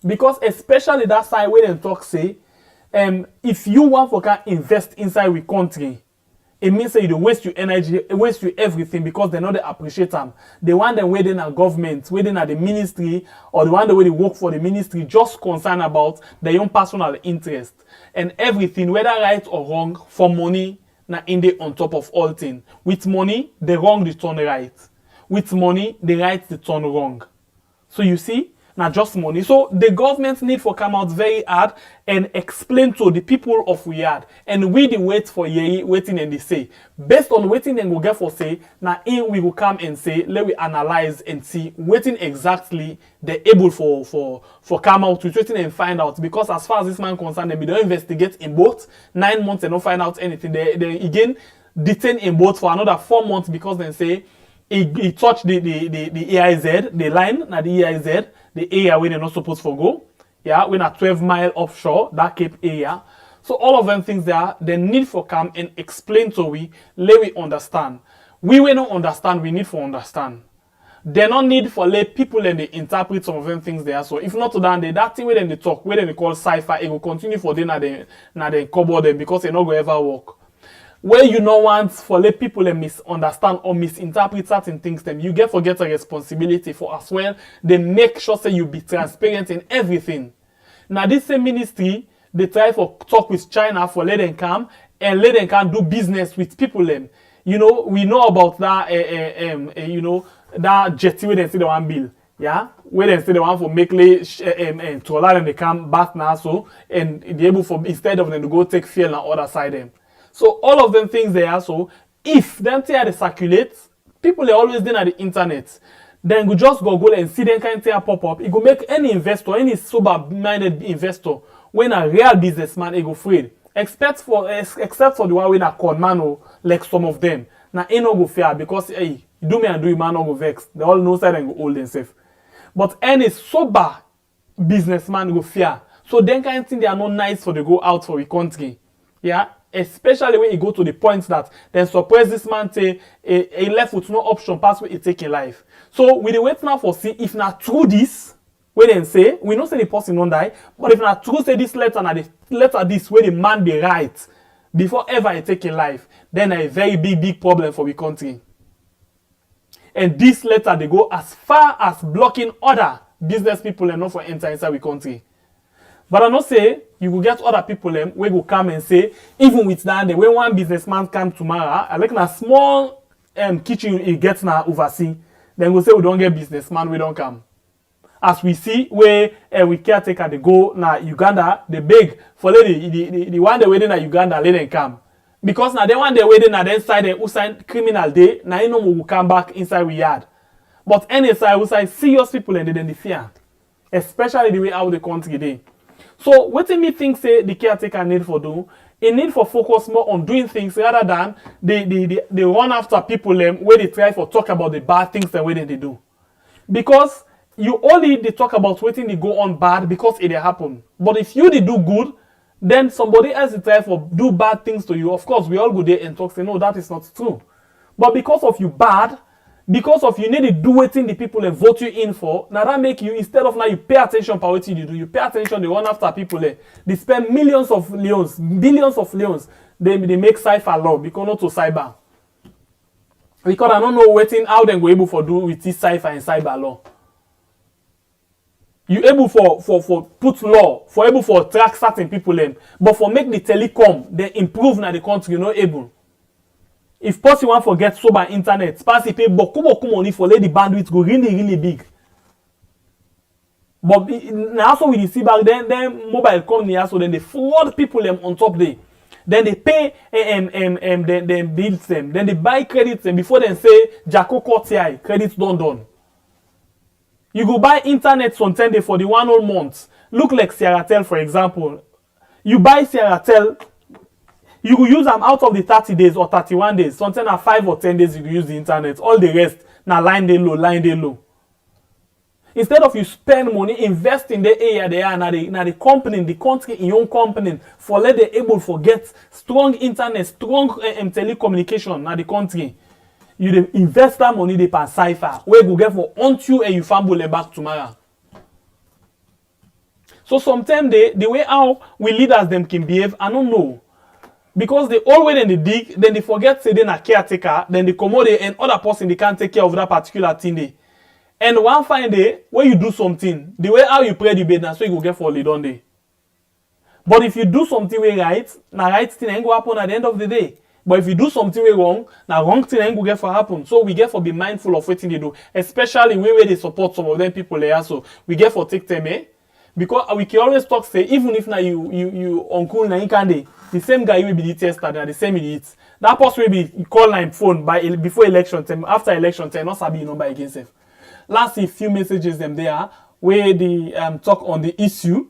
Because especially that side where they talk say, if you want to invest inside the country, it means that you don't waste your energy, waste your everything because they know they appreciate them. The one that waiting at government, waiting at the ministry, or the one that they work for the ministry, just concerned about their own personal interest. And everything, whether right or wrong, for money, na in the on top of all things. With money, the wrong they turn right. With money, the right they turn wrong. So you see, not just money. So the government need to come out very hard and explain to the people of Riyadh. And we the wait for ye waiting and they say. Based on waiting and go get for say, now in we will come and say, let we analyze and see waiting exactly they're able for come out with waiting and find out. Because as far as this man concerned, they don't investigate in both 9 months and don't find out anything. They again detain in both for another 4 months because they say he touched the EIZ, the line, not the EIZ. The area where they're not supposed to go. Yeah, we're at 12 mile offshore, that Cape area. So all of them things there, they need for come and explain to we, let we understand. We will not understand, we need to understand. they don't need for let people and they interpret some of them things there. So if not to that thing where then they talk, where then they call sci-fi, it will continue for them na they cover them because it not going ever work. Where you no want for let people misunderstand or misinterpret certain things, them you forget a responsibility for as well. They make sure say you be transparent in everything. Now this same ministry, they try for talk with China for let them come and let them can do business with people them. You know, we know about that you know, that jetty where they say the one bill. Yeah, where they say the one for make to allow them to come back now so and be able for instead of them to go take fuel on the other side them. So all of them things there. So if them thing they circulate, people are always then at the internet. Then you just go and see them kind of pop up. It go make any investor, any sober-minded investor, when a real businessman, it go afraid. Except for the one with a con man or like some of them. Now ain't no go fear because hey, you do me and do you man no go vex. They all know side and go hold themselves. But any sober businessman go fear. So then kind of thing they are not nice for they go out for the country. Yeah. Especially when you go to the point that then surprise this man say a left with no option pass where he take in life. So we dey wait now for see if not true this where then say we don't say the person don't die, but if not true say this letter and the letter this where the man be right before ever he take in life, then a very big problem for the country. And this letter they go as far as blocking other business people and not for enter inside the country. But I not say you will get other people where go come and say even with that when one businessman come tomorrow, I like a small kitchen he gets now oversee, then go say we don't get businessman, we don't come. As we see where we caretaker they go now Uganda, they beg for the one they waiting at Uganda let them come. Because now they want they waiting at the inside who sign criminal day, now you know we will come back inside we yard. But any side who sign serious people and then they fear. Especially the way out the country they. So what me think say the caretaker need for do, it need for focus more on doing things rather than they run after people where they try for talk about the bad things the way they do. Because you only they talk about waiting they go on bad because it happen. But if you they do good, then somebody else they try for do bad things to you. Of course, we all go there and talk say no, that is not true. But because of you bad, because of you need to do what the people vote you in for, now that make you, instead of now you pay attention to what you do, you pay attention, they run after people they spend millions of leons, billions of leons, they make cypher law because not to cyber. Because I don't know waiting how they go able for do with this cypher and cyber law. You able for put law, for able for track certain people but for make the telecom, they improve now the country, you're not able. If person want forget sober internet, pass pay boku money for let the bandwidth go really big. But now so we see back then mobile come near so then they fraud people on top there. Then they pay then bills them. Then they buy credits them before they say Jacko Courtier credits done. You go buy internet on 10 day for the 1 whole month. Look like Sierra for example. You buy Sierra, you will use them out of the 30 days or 31 days. Sometimes at 5 or 10 days you will use the internet. All the rest now line they low. Instead of you spend money, invest in the area they are now the company, the country in your own company for let they able to get strong internet, strong telecommunication now the country. You invest that money they pass cipher where you get for until you fumble back tomorrow. So sometimes the way how we leaders them can behave, I don't know. Because they always then they dig, then they forget say they a caretaker, then they commode and other person they can't take care of that particular thing they. And one fine day, when you do something, the way how you pray the bed, now so you go get for lead on day. But if you do something way right, now right thing ain't go happen at the end of the day. But if you do something way wrong, now wrong thing ain't go get for happen. So we get for be mindful of what they do, especially where they support some of them people there. So we get for take them because we can always talk say even if now you uncle na can the same guy will be the tester, they are the same idiots. That person will be call line phone by before election time, after election time, not sabi number against them. Last a few messages them there where they talk on the issue.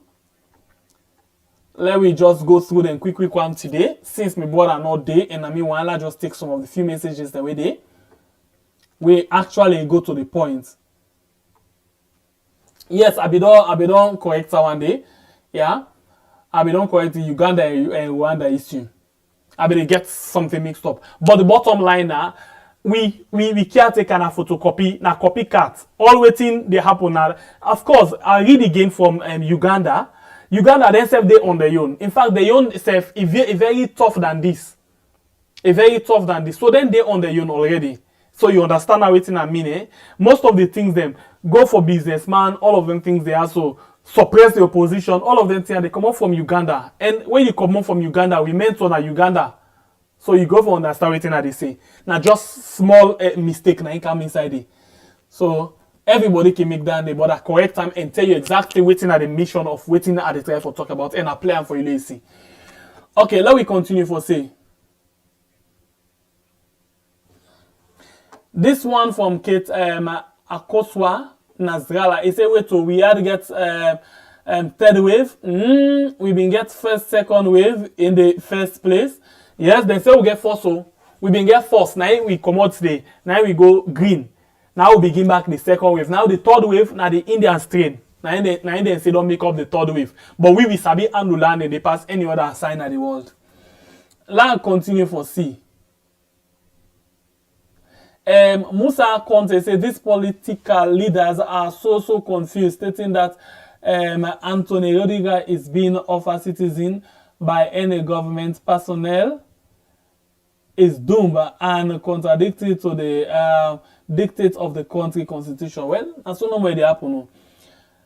Let me just go through them quick one today. Since my brother not there, and I mean while just take some of the few messages that way there. We actually go to the point. Yes, I be done correct one day. Yeah. I be don't correct the Uganda and Rwanda issue. I be get something mixed up. But the bottom line now, we caretaker na photocopy na copycat all waiting they happen now. Of course I read again from Uganda then self they on their own. In fact their own self is very tough than this, so then they on their own already. So you understand how waiting I mean, eh? Most of the things them go for businessman, all of them things they also suppress the opposition, all of them things they come up from Uganda. And when you come up from Uganda, we meant on Uganda. So you go for understand what they say. Now just small mistake now come inside it. So everybody can make that but at correct time and tell you exactly waiting at the mission of waiting at the time for talk about and a plan for you to see. Okay, let we continue for say. This one from Kate Akoswa Nazrala. It say wait till we had get third wave. We been get first, second wave in the first place. Yes, they say we get first, so we been get first. Now we come out today. Now we go green. Now we begin back the second wave. Now the third wave, now the Indian strain. Now they say don't make up the third wave. But we sabi handle land and they pass any other sign of the world. Land continue for C. Musa Conte say these political leaders are so confused, stating that Anthony Rodiger is being offered citizen by any government personnel is doomed and contradictory to the dictates of the country constitution. Well, that's no way they happen.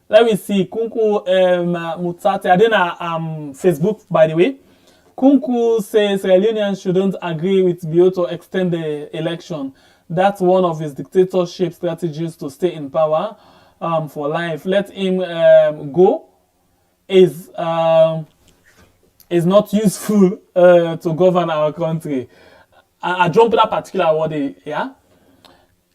Let me see. Kunku Mutate. I didn't Facebook by the way. Kunku says Sierra Leoneans shouldn't agree with Bio to extend the election. That's one of his dictatorship strategies to stay in power for life. Let him go is not useful to govern our country. I jump that particular word, yeah.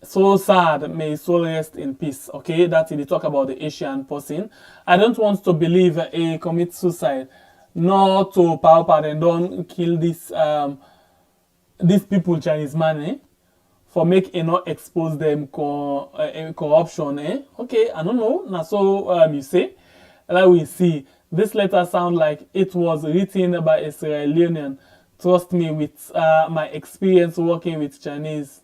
So sad, may his soul rest in peace. Okay, that's it. They talk about the Asian person. I don't want to believe he commit suicide, nor to power and don't kill this these people Chinese money for make not expose them corruption. Okay, I don't know. Now so you say, like we see. This letter sounds like it was written by a Sierra Leonean. Trust me, with my experience working with Chinese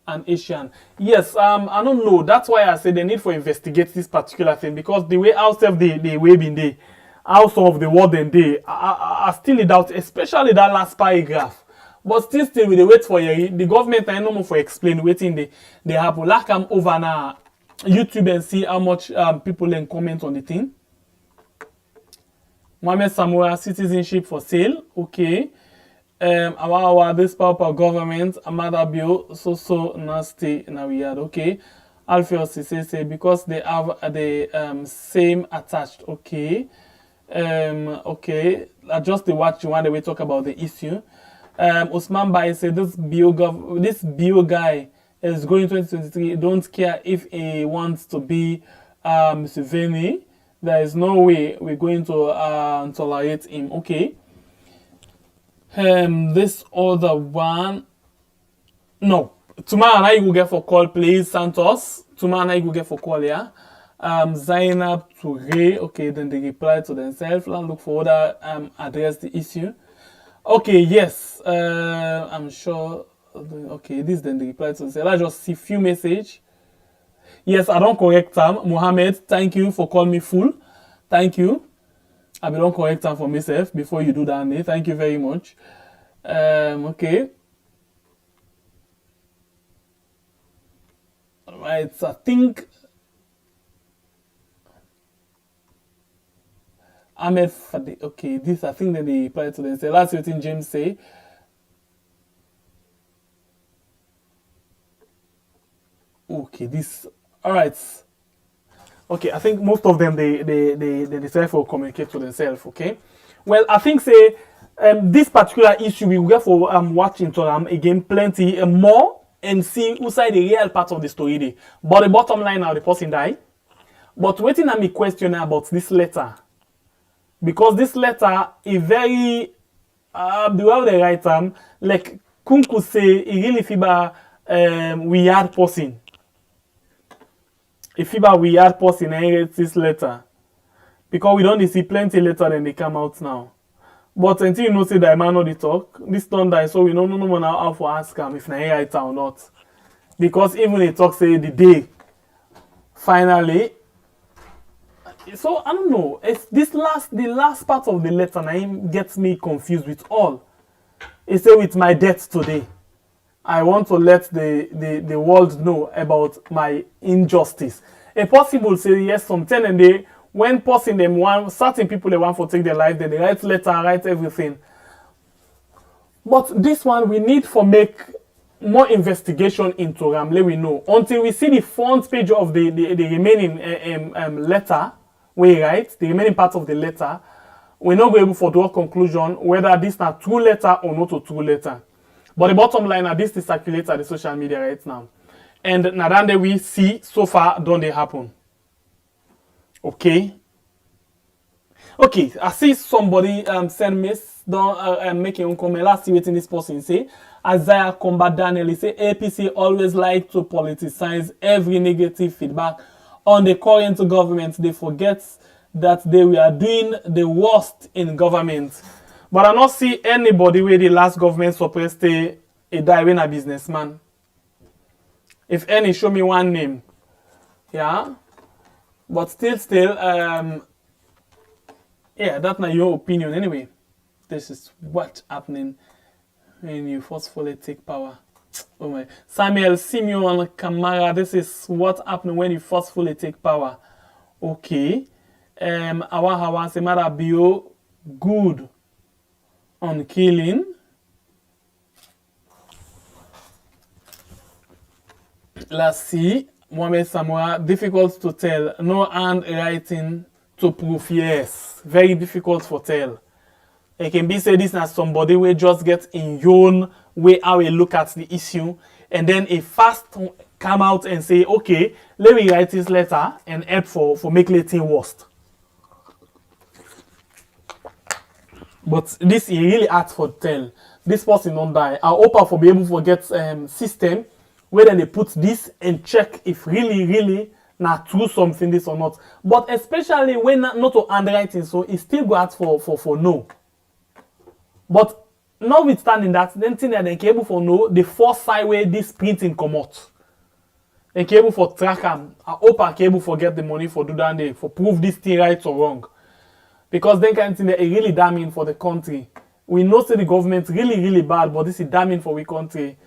and Asian. Yes, I don't know. That's why I said they need for investigate this particular thing because the way out of the web in there, out of the world in there, I still in doubt, especially that last paragraph. But still we wait for you. The government I know more for explain waiting they have like I'm over now YouTube and see how much people then comment on the thing. Mohamed Samoa citizenship for sale. Okay. This power government, Amada Bio, so nasty now we had. Okay. Alpheus say because they have the same attached. Okay. Okay. Just the watch one that we talk about the issue. Osman Bai said this bio guy is going 2023. Don't care if he wants to be Museveni. There is no way we're going to tolerate him. Okay. This other one. No. Tomorrow night you get for call, please, Santos. Tomorrow night you get for call, yeah. Zainab Touré. Okay, then they reply to themselves. Let's look for other address the issue. Okay, yes. I'm sure. Okay, this then they reply to themselves. Let's just see few message. Yes, I don't correct them. Mohammed, thank you for calling me full. Thank you. I don't correct them for myself before you do that. Thank you very much. Okay. Alright, so I think Ahmed Fadi. Okay, this I think that they reply to them. Say, last thing James say. Okay, this. All right. Okay, I think most of them they decide to communicate to themselves. Okay. Well, I think say this particular issue we will get for watching to them again plenty more and see who side the real part of the story dey. But the bottom line now the person die. But waiting at me question about this letter because this letter is very the way they write like Kunku say he really feel weird person. If we had person and this letter because we don't see plenty later than they come out now. But until you know say that man know the talk, this don't die, so we don't know now how to ask him if na write or not. because even they talk say the day finally. So I don't know. It's the last part of the letter now gets me confused with all. It say with my death today, I want to let the world know about my injustice. A possible say yes, sometimes and they when person them want certain people they want to take their life, then they write letter, write everything. But this one we need for make more investigation into Ramle we know. Until we see the front page of the remaining letter, we write, the remaining part of the letter, we're not able to draw a conclusion whether this is a true letter or not a true letter. But the bottom line is this is circulates at the social media right now. And now that we see so far don't they happen. Okay. Okay, I see somebody send me making a comment. Let's see what this person say. Isaiah Combat Daniel, he say APC always like to politicize every negative feedback on the current government. They forget that they were doing the worst in government. But I not see anybody where the last government suppressed a die a businessman. If any, show me one name. Yeah. But still, yeah, that's not your opinion anyway. This is what's happening when you forcefully take power. Oh my. Samuel Simeon Kamara, this is what's happening when you forcefully take power. Okay. Awa Semara Bio, good on killing. Let's see. Mohamed Samoa, difficult to tell. No handwriting to prove. Yes. Very difficult for tell. It can be said this as somebody will just get in your own way how we look at the issue, and then a fast come out and say, okay, let me write this letter and help for make it worse. But this is really hard for tell. This person don't die. I hope I will be able to get system where then they put this and check if really not true something this or not. But especially when not to handwriting, so it still go out for no. But notwithstanding that, then thing that they can able for know the first side where this printing come out. They can able for track them. I hope I can able for get the money for do that day for prove this thing right or wrong. Because then kind of thing that is really damning for the country. We know say the government really bad, but this is damning for we country.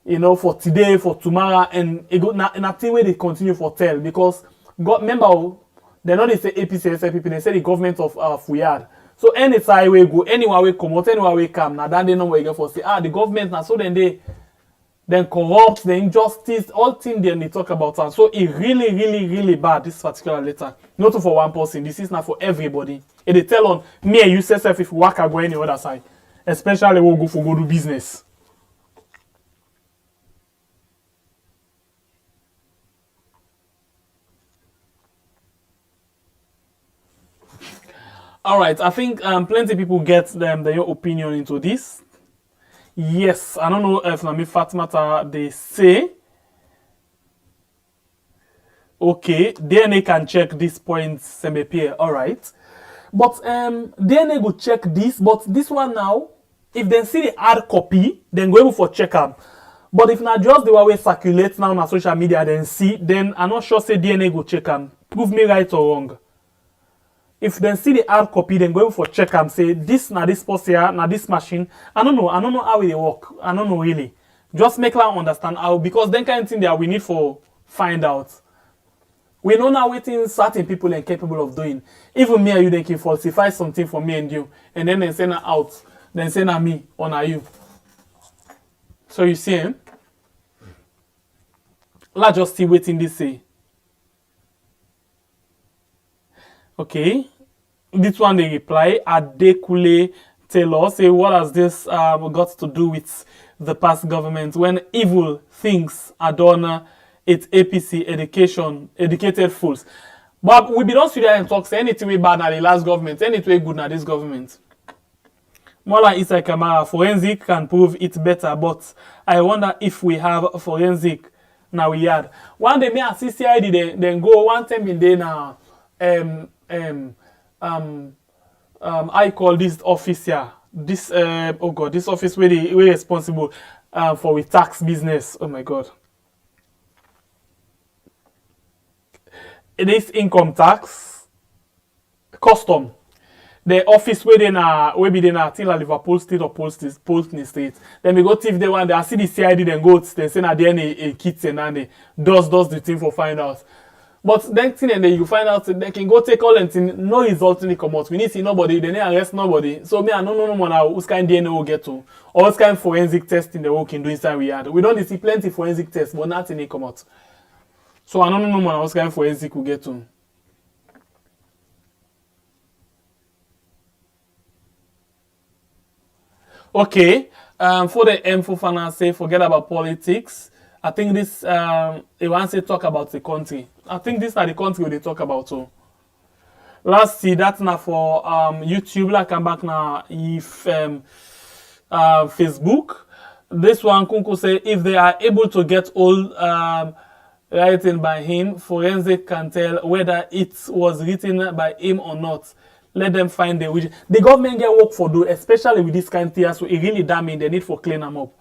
You know, for today, for tomorrow, and it go na thing where they continue for tell because God remember they not they say APC people, they say the government of Fuyad. So any side we go, anywhere we come out, anywhere we come, now that they know where you go for say the government now so then they corrupt, the injustice, all things they talk about and so it really bad this particular letter. Not for one person, this is not for everybody. It they tell on me and you say self if you work or go any other side. Especially when we go do business. All right, I think plenty of people get their opinion into this. Yes, I don't know if Nami Fatmata they say. Okay, DNA can check this point, Sembepier. All right, but DNA go check this, but this one now, if they see the hard copy, then go able for check them. But if not just the way we circulate now on social media, then I'm not sure say DNA go check them. Prove me right or wrong. If they see the hard copy, then go for check and say this na this post here, na this machine. I don't know how it work. I don't know really. Just make them understand how because then kind of thing that we need for find out. We know now waiting certain people are capable of doing. Even me and you they can falsify something for me and you, and then they send her out, then send her me or na you. So you see him? Let's just see waiting this say. Okay, this one they reply, Adekule Taylor, say, what has this got to do with the past government when evil things are done, it's APC, educated fools. But we be don't sit there and talk, say anything we bad na the last government, anything good na this government. Mola Isai Kamara, forensic can prove it better, but I wonder if we have forensic now we had. One day me and CCID then go one time in day now. I call this office here. This this office where they responsible for with tax business. Oh my god. this income tax, custom, the office where they na where be they na till Liverpool Street or Pulteney Street. Then we go thief they one. I see the CID then go. They say na then a kit and then they does the thing for find out. But then thing and then you find out they can go take all and thing, no result in the come out. We need to see nobody. They need arrest nobody. So me I no more now. Who's kind DNA will get to? Or who's kind forensic testing the work can do inside we had. We don't see plenty forensic tests, but nothing they come out. So I don't know more who's kind forensic will get to. Okay, for the Mfufana say forget about politics. I think this they want to talk about the country. I think this are the country they talk about too. Last see that's now for YouTube. Like come back now if Facebook. This one Kunku say if they are able to get all written by him, forensic can tell whether it was written by him or not. Let them find the which the government get work for do, especially with this kind of thing, so it really damning the need for clean them up.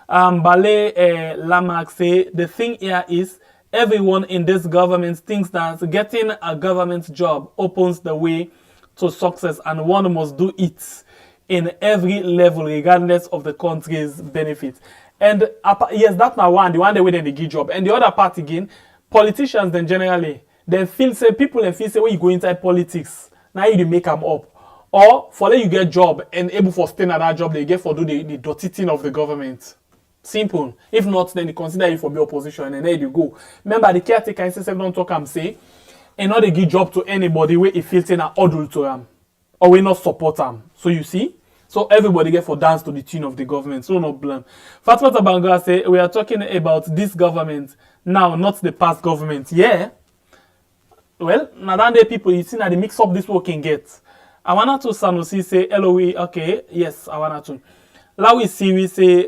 Bale Lamarck say the thing here is everyone in this government thinks that getting a government job opens the way to success and one must do it in every level regardless of the country's benefits. And yes, that's my one, the one the way they give job. And the other part again, politicians then generally, they feel say people and feel say when you go inside politics, now you make them up. Or for let you get job and able for staying at that job they get for do the dirty thing of the government. Simple. If not, then they consider you for be opposition and there you go. Remember the caretaker in system don't talk and say, and not they give job to anybody where it feels in an adult to them. Or we not support them. So you see? So everybody get for dance to the tune of the government. So no blame. Fatma Tabanga say we are talking about this government now, not the past government. Yeah. Well, now that day people you see now they mix up this working get. I wanna to Sanusi say LOE, okay, yes, I wanna to. Now we see we say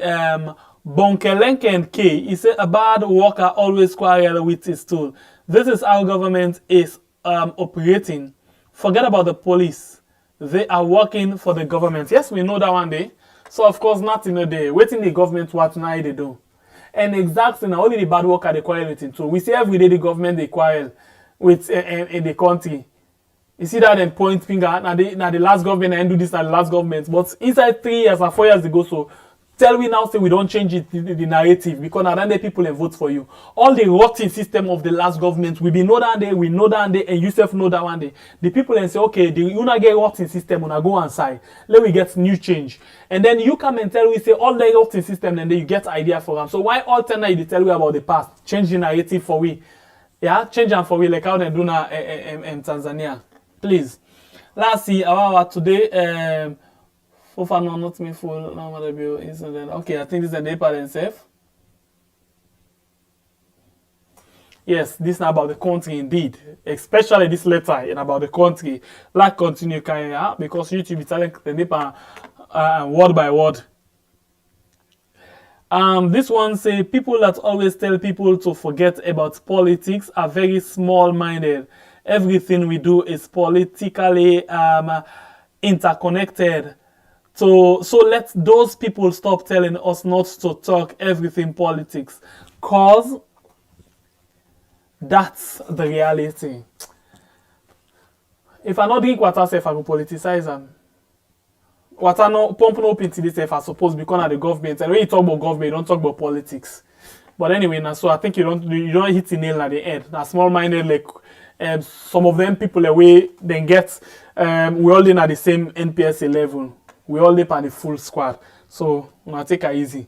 Bonkelenke and K, he say a bad worker always quarrel with his tool. This is how government is operating. Forget about the police. They are working for the government. Yes, we know that one day. So of course nothing a day. Waiting the government what now they do. And exactly now only the bad worker they quarrel with him too. We see every day the government they quarrel with in the country. You see that then point finger now the last government and do this and the last government. But inside 3 years or 4 years ago, so tell we now say we don't change it the narrative because now then people and vote for you. All the rotten system of the last government, we know that day, and you self know that one day. The people and say, okay, the you not get rotten system, when I go inside, let we get new change. And then you come and tell we say all the rotten system, and then you get idea for them. So why all time you tell we about the past? Change the narrative for we. Yeah, change them for we like how they do now in Tanzania. Please. Let's see about today. Fofana not me full no incident. Okay, I think this is the part itself. Yes, this is about the country indeed. Especially this letter and about the country. Like continue carrying because YouTube is telling the paper word by word. This one say people that always tell people to forget about politics are very small-minded. Everything we do is politically interconnected. So let those people stop telling us not to talk everything politics. Cause that's the reality. If I not drink water, if I go politicize them. Water no pump no into this if I suppose because of the government. And when you talk about government, you don't talk about politics. But anyway, now so I think you don't hit the nail at the head. Now small minded like some of them people away then get we all in at the same NPSA level. We all live at the full squad. So I take it easy.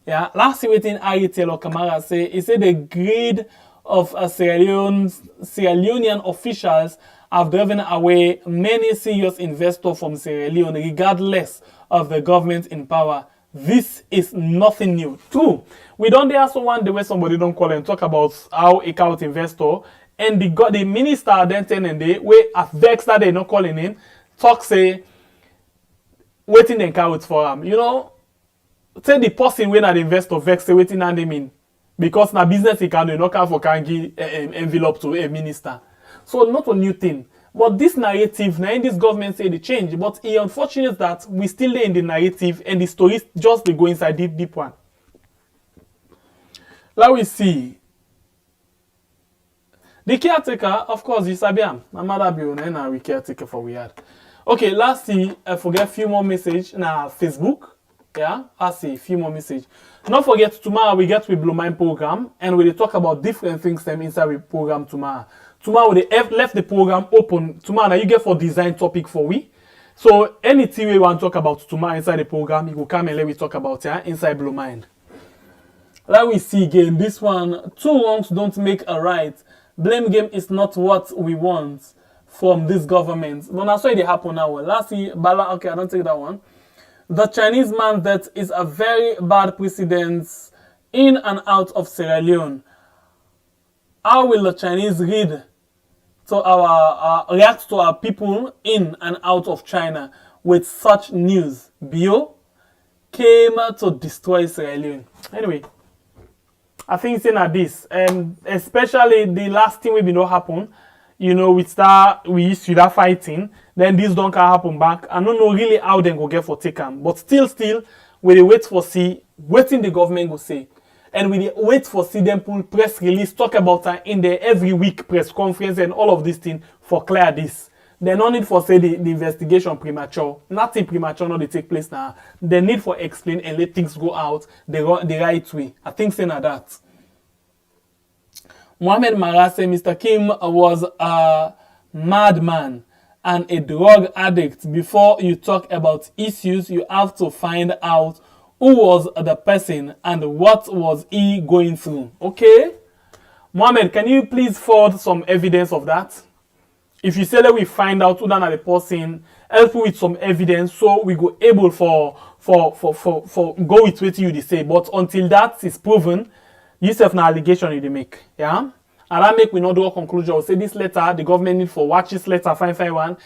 Yeah. Last waiting I tell Kamara say he said the greed of Sierra Leonean officials have driven away many serious investors from Sierra Leone regardless of the government in power. This is nothing new. True. We don't dare someone the way somebody don't call and talk about how a count investor and the minister then telling the way at vex that they not calling in talk say waiting and count for him. You know, say the person when an investor vex say waiting and they mean because na business he can do not for can give envelope to a minister. So not a new thing. But this narrative, now in this government say the change, but it's unfortunate that we still lay in the narrative and the stories just they go inside deep one. Let we see. The caretaker, of course, is Sabiam. My mother be on and we caretaker for we had. Okay, lastly, I forget a few more message na Facebook. Yeah, I see a few more message. Don't forget, tomorrow we get with Blue Mind program and we talk about different things them inside the program tomorrow. Tomorrow we left the program open. Tomorrow now you get for design topic for we. So anything we want to talk about tomorrow inside the program, you will come and let me talk about it inside Blue Mind. Let we see again. This one, 2 wrongs don't make a right. Blame game is not what we want from this government. But that's why they happen now. Lastly, Bala, okay, I don't take that one. The Chinese man that is a very bad precedent in and out of Sierra Leone. How will the Chinese react to our people in and out of China with such news? Bio came to destroy Sierra Leone. Anyway, I think saying at this, especially the last thing we know happen. You know, we used to that fighting, then this don't happen back. I don't know really how they go get for taken, but still, we wait for see waiting the government go say, and we wait for see them pull press release talk about her in the every week press conference and all of this thing for clear this. They no need for say the investigation premature, nothing premature no they take place now. They need for explain and let things go out the right way. I think saying that. Mohamed Mara said Mr. Kim was a madman and a drug addict. Before you talk about issues, you have to find out who was the person and what was he going through. Okay? Mohamed, can you please forward some evidence of that? If you say that we find out who that the person, help with some evidence so we go able for go with what you say. But until that is proven, you have an allegation you make, yeah? And that make we not do a conclusion. We'll say this letter, the government need for watch this letter, find one,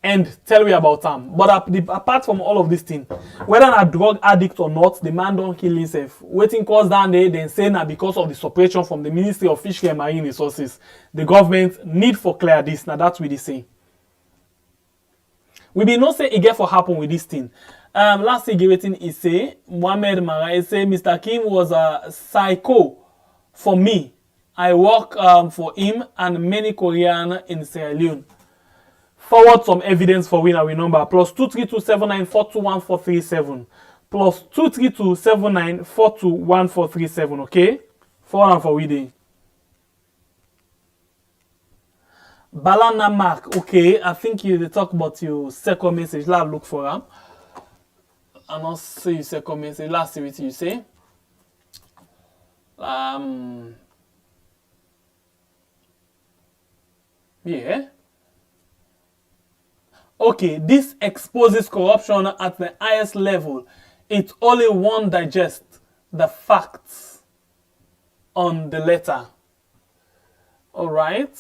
and tell me about them. But apart from all of this thing, whether a drug addict or not, the man don't kill himself. Waiting cause down there, then say now because of the suppression from the Ministry of Fisheries and Marine Resources, the government need for clear this. Now that's what they say. We be not say it get for happen with this thing. Last thing he say, Mohamed Mara say Mr. Kim was a psycho for me. I work for him and many Korean in Sierra Leone. Forward some evidence for winner we number plus 23279421437 plus 23279421437. Okay, forward for we day. Balana Mark. Okay, I think you talk about your second message. Let's look for him. And I'll see your second message. Let's see what you say. Yeah. Okay, this exposes corruption at the highest level. It only won't digest the facts on the letter. All right.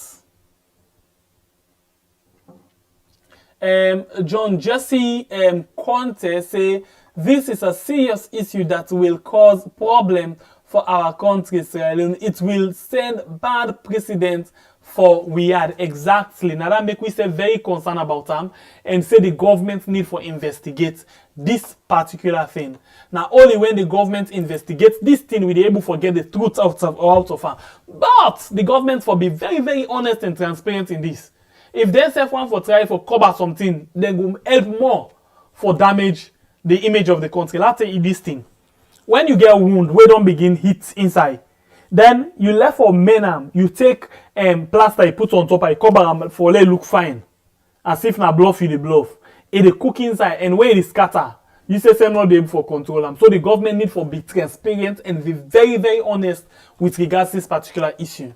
John Jesse Conte say this is a serious issue that will cause problem for our country, Sierra Leone. It will send bad precedent for we had exactly. Now that make we say very concerned about them and say the government need for investigate this particular thing. Now only when the government investigates this thing will be able to get the truth out of her. But the government for be very, very honest and transparent in this. If they say one for try for cover something, then will help more for damage the image of the country. Let's say this thing. When you get a wound, we don't begin hit inside. Then you left for menam, you take plaster, you put on top, you cover them for let look fine. As if na bluff you the bluff. It the cook inside and when it scatter, you say some not be able for control them. So the government need for be transparent and be very, very honest with regards to this particular issue.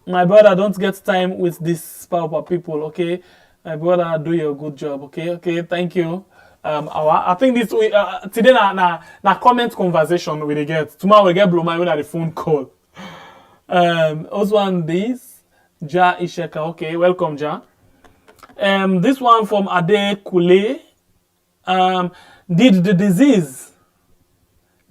My brother, don't get time with this power people, okay? My brother, do your good job, okay? Okay, thank you. I think this today na comment conversation we get. Tomorrow we get blow my when at the phone call. Also on this Ja Isheka. Okay, welcome Ja. This one from Ade Kule. Did the disease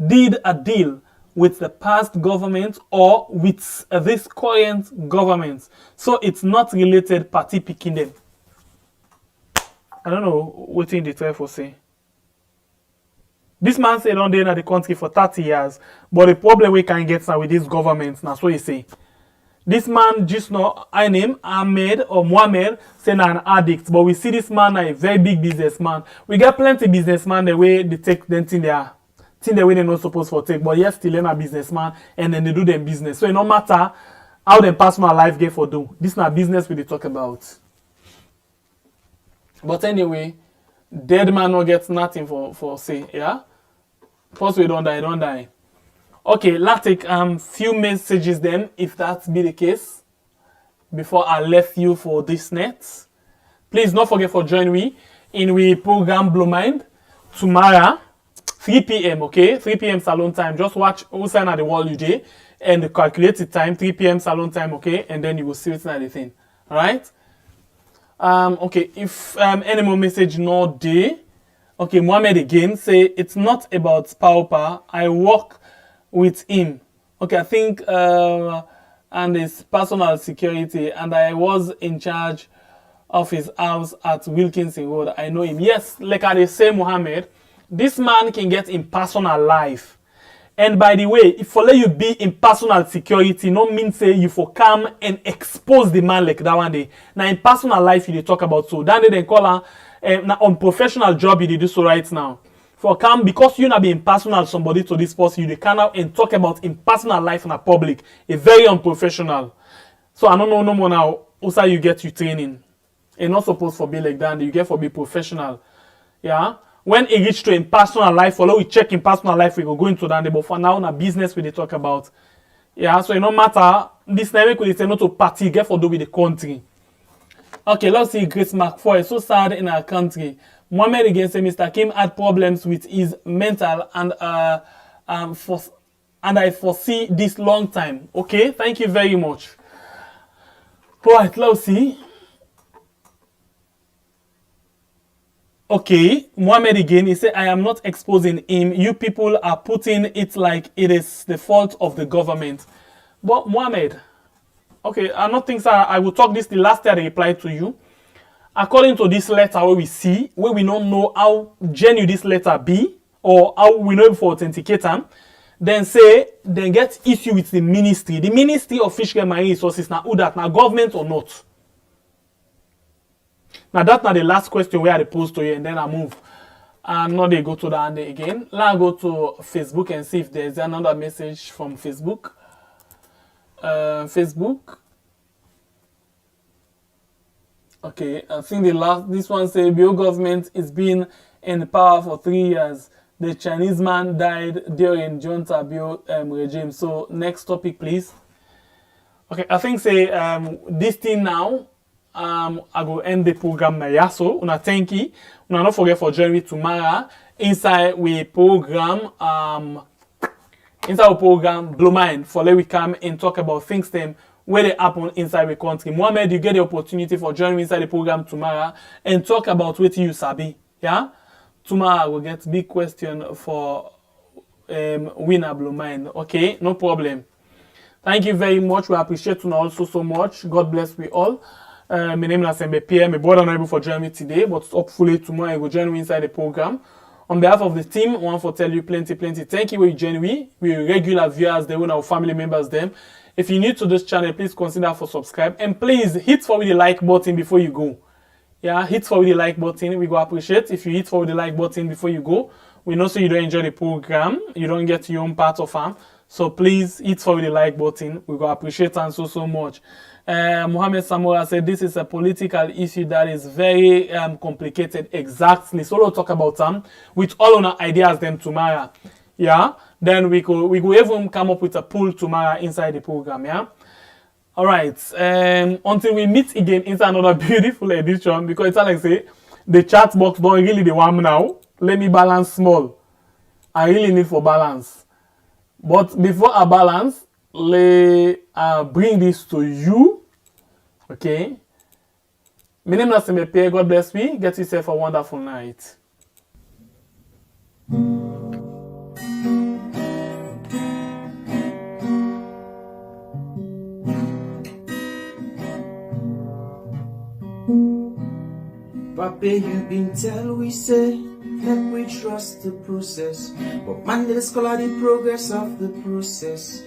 did a deal with the past government or with this current government? So it's not related party picking them. I don't know what in the try for say. This man said on there in the country for 30 years, but the problem we can get now with this government, now so you say. This man just know I name Ahmed or Mohammed saying an addict, but we see this man a very big businessman. We get plenty businessmen the way they take them thing the way they're not supposed to take, but yes, still a businessman and then they do their business. So it no matter how their personal life get for do. This not business we they talk about. But anyway, dead man no gets nothing for say, yeah? First we don't die. Okay, let's take few messages then, if that be the case, before I left you for this net. Please don't forget for join me in we program Blue Mind tomorrow, 3 p.m. Okay, 3 p.m. salon time. Just watch Usain at the wall you day and calculate the time, 3 p.m. salon time. Okay, and then you will see what's the thing. All right. Okay, if any more message no day. Okay, Mohammed again say it's not about power. I work with him. Okay, I think and his personal security, and I was in charge of his house at Wilkinson Road. I know him. Yes, like I say, Mohammed, this man can get in personal life. And by the way, if for let you be in personal security, no mean say you for come and expose the man like that one day. Now in personal life you talk about so. Then they call her now on professional job you do so right now. For come because you not be impersonal somebody to this person, you can out and talk about in personal life in a public. A very unprofessional. So I don't know no more now. Also you get you training. And not supposed to be like that. You get for be professional. Yeah. When it reach to in personal life, follow we check in personal life, we go into that. But for now, na business we they talk about. Yeah. So it no matter this time we say not to party get for do with the country. Okay. Let's see. Grace Mark 4 is so sad in our country. Mohammed again say Mr. Kim had problems with his mental and I foresee this long time. Okay, thank you very much. Alright, let's see. Okay, Mohammed again, he said I am not exposing him. You people are putting it like it is the fault of the government. But Mohammed, okay, I don't think so. I will talk this the last day I replied to you. According to this letter where we see, where we don't know how genuine this letter be, or how we know it for authenticate them, then get issue with the ministry. The Ministry of Fisheries and Marine Resources, now who that, now government or not? Now that's not the last question where I pose to you, and then I move. And now they go to the end again. Now I go to Facebook and see if there's another message from Facebook. Facebook. Okay, I think this one say Bio government is been in power for 3 years. The Chinese man died during junta Bio regime. So next topic, please. Okay, I think say this thing now. I go end the program now. Yeah, so una thank you. Una not forget for joining me tomorrow inside we program Blue Mind for let we come and talk about things them where they happen inside the country. Mohammed, you get the opportunity for joining me inside the program tomorrow and talk about what you sabi. Yeah? Tomorrow we'll get big question for winner Blue Mind. Okay, no problem. Thank you very much. We appreciate you also so much. God bless we all. My name is Sembe Pierre. My brother not able for joining me today, but hopefully tomorrow I will join me inside the program. On behalf of the team, I want to tell you plenty. Thank you for joining me. We regular viewers, they want our family members them. If you're new to this channel, please consider for subscribe. And please hit for the like button before you go. Yeah, hit for the like button. We go appreciate if you hit for the like button before you go. We know so you don't enjoy the program. You don't get your own part of them. So please hit for the like button. We go appreciate and so much. Mohammed Samora said this is a political issue that is very complicated. Exactly. So we'll talk about them with all our ideas then tomorrow. Yeah. Then we go even come up with a poll tomorrow inside the program. Yeah. All right. Until we meet again inside another beautiful edition, because it's like say the chat box don't really the warm now. Let me balance small. I really need for balance. But before I balance, let bring this to you. Okay. My name is Sembe Pierre. God bless me. Get yourself a wonderful night. Papa, you been tell we say, make we trust the process. But man, let's call the progress of the process.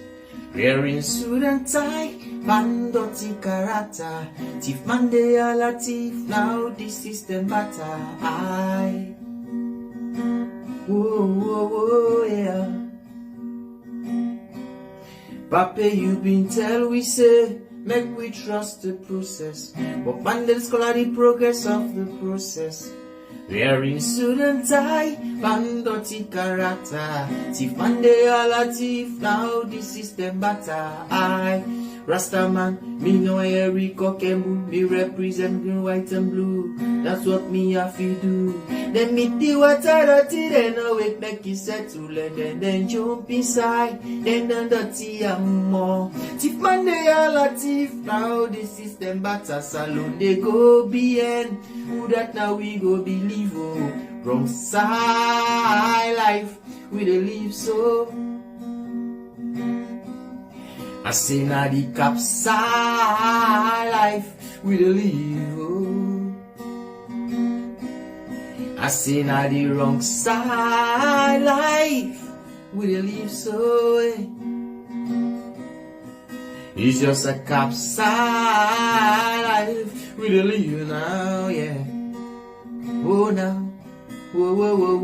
Wearing suit and tie, Bandoti karata, thief man they all a thief, now the system batter. I, whoa, whoa, whoa, yeah. Papa, you been tell we say, make we trust the process, but bandits call the progress of the process. Wearing suit and tie, bandoti karata, thief man they all a thief, now the system batter. I, Rasta man, me know every cock and bull, me represent green, white and blue. That's what me have to do. Then meet the water dirty, then awake make it settle, and then jump inside, then dirty and more. Thief man they all a thief, now the system batter salon they go behind. Who that now we go believe, oh, wrong side life, we dey live so. I say na the capside life we dey live, oh. I say na the wrong side life we dey live so, eh. It's just a capside life we dey live now, yeah. Oh now, whoa, whoa, whoa,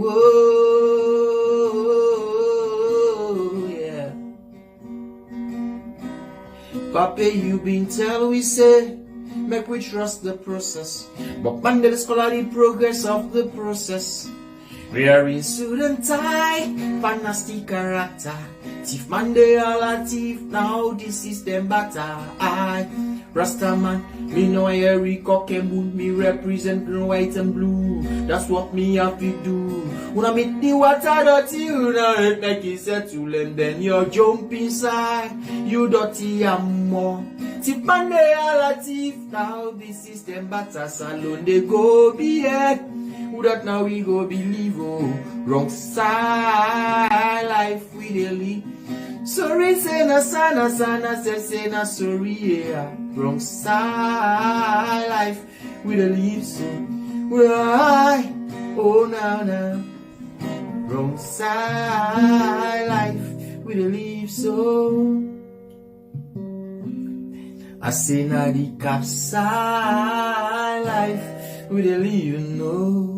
whoa, yeah. Papa, you been tell we say, make we trust the process, but bandits call the progress of the process. We are in suit and tie, fantastic character. Thief man they all a thief, now the system batter. I, Rasta man, me know every cock and bull, me represent green, white and blue. That's what me have to do. When I meet the water dirty, you know it make it settle, and then you jump inside, you dirty and more. Thief man they all a thief, now the system batter salon they go behead. Who that now we go believe, oh, wrong side life we dey live. Sorry say na sana say na sorry, yeah. Wrong side life we dey live so. Why, oh now, wrong side life we dey live so. I say na the capside life we dey live, you know.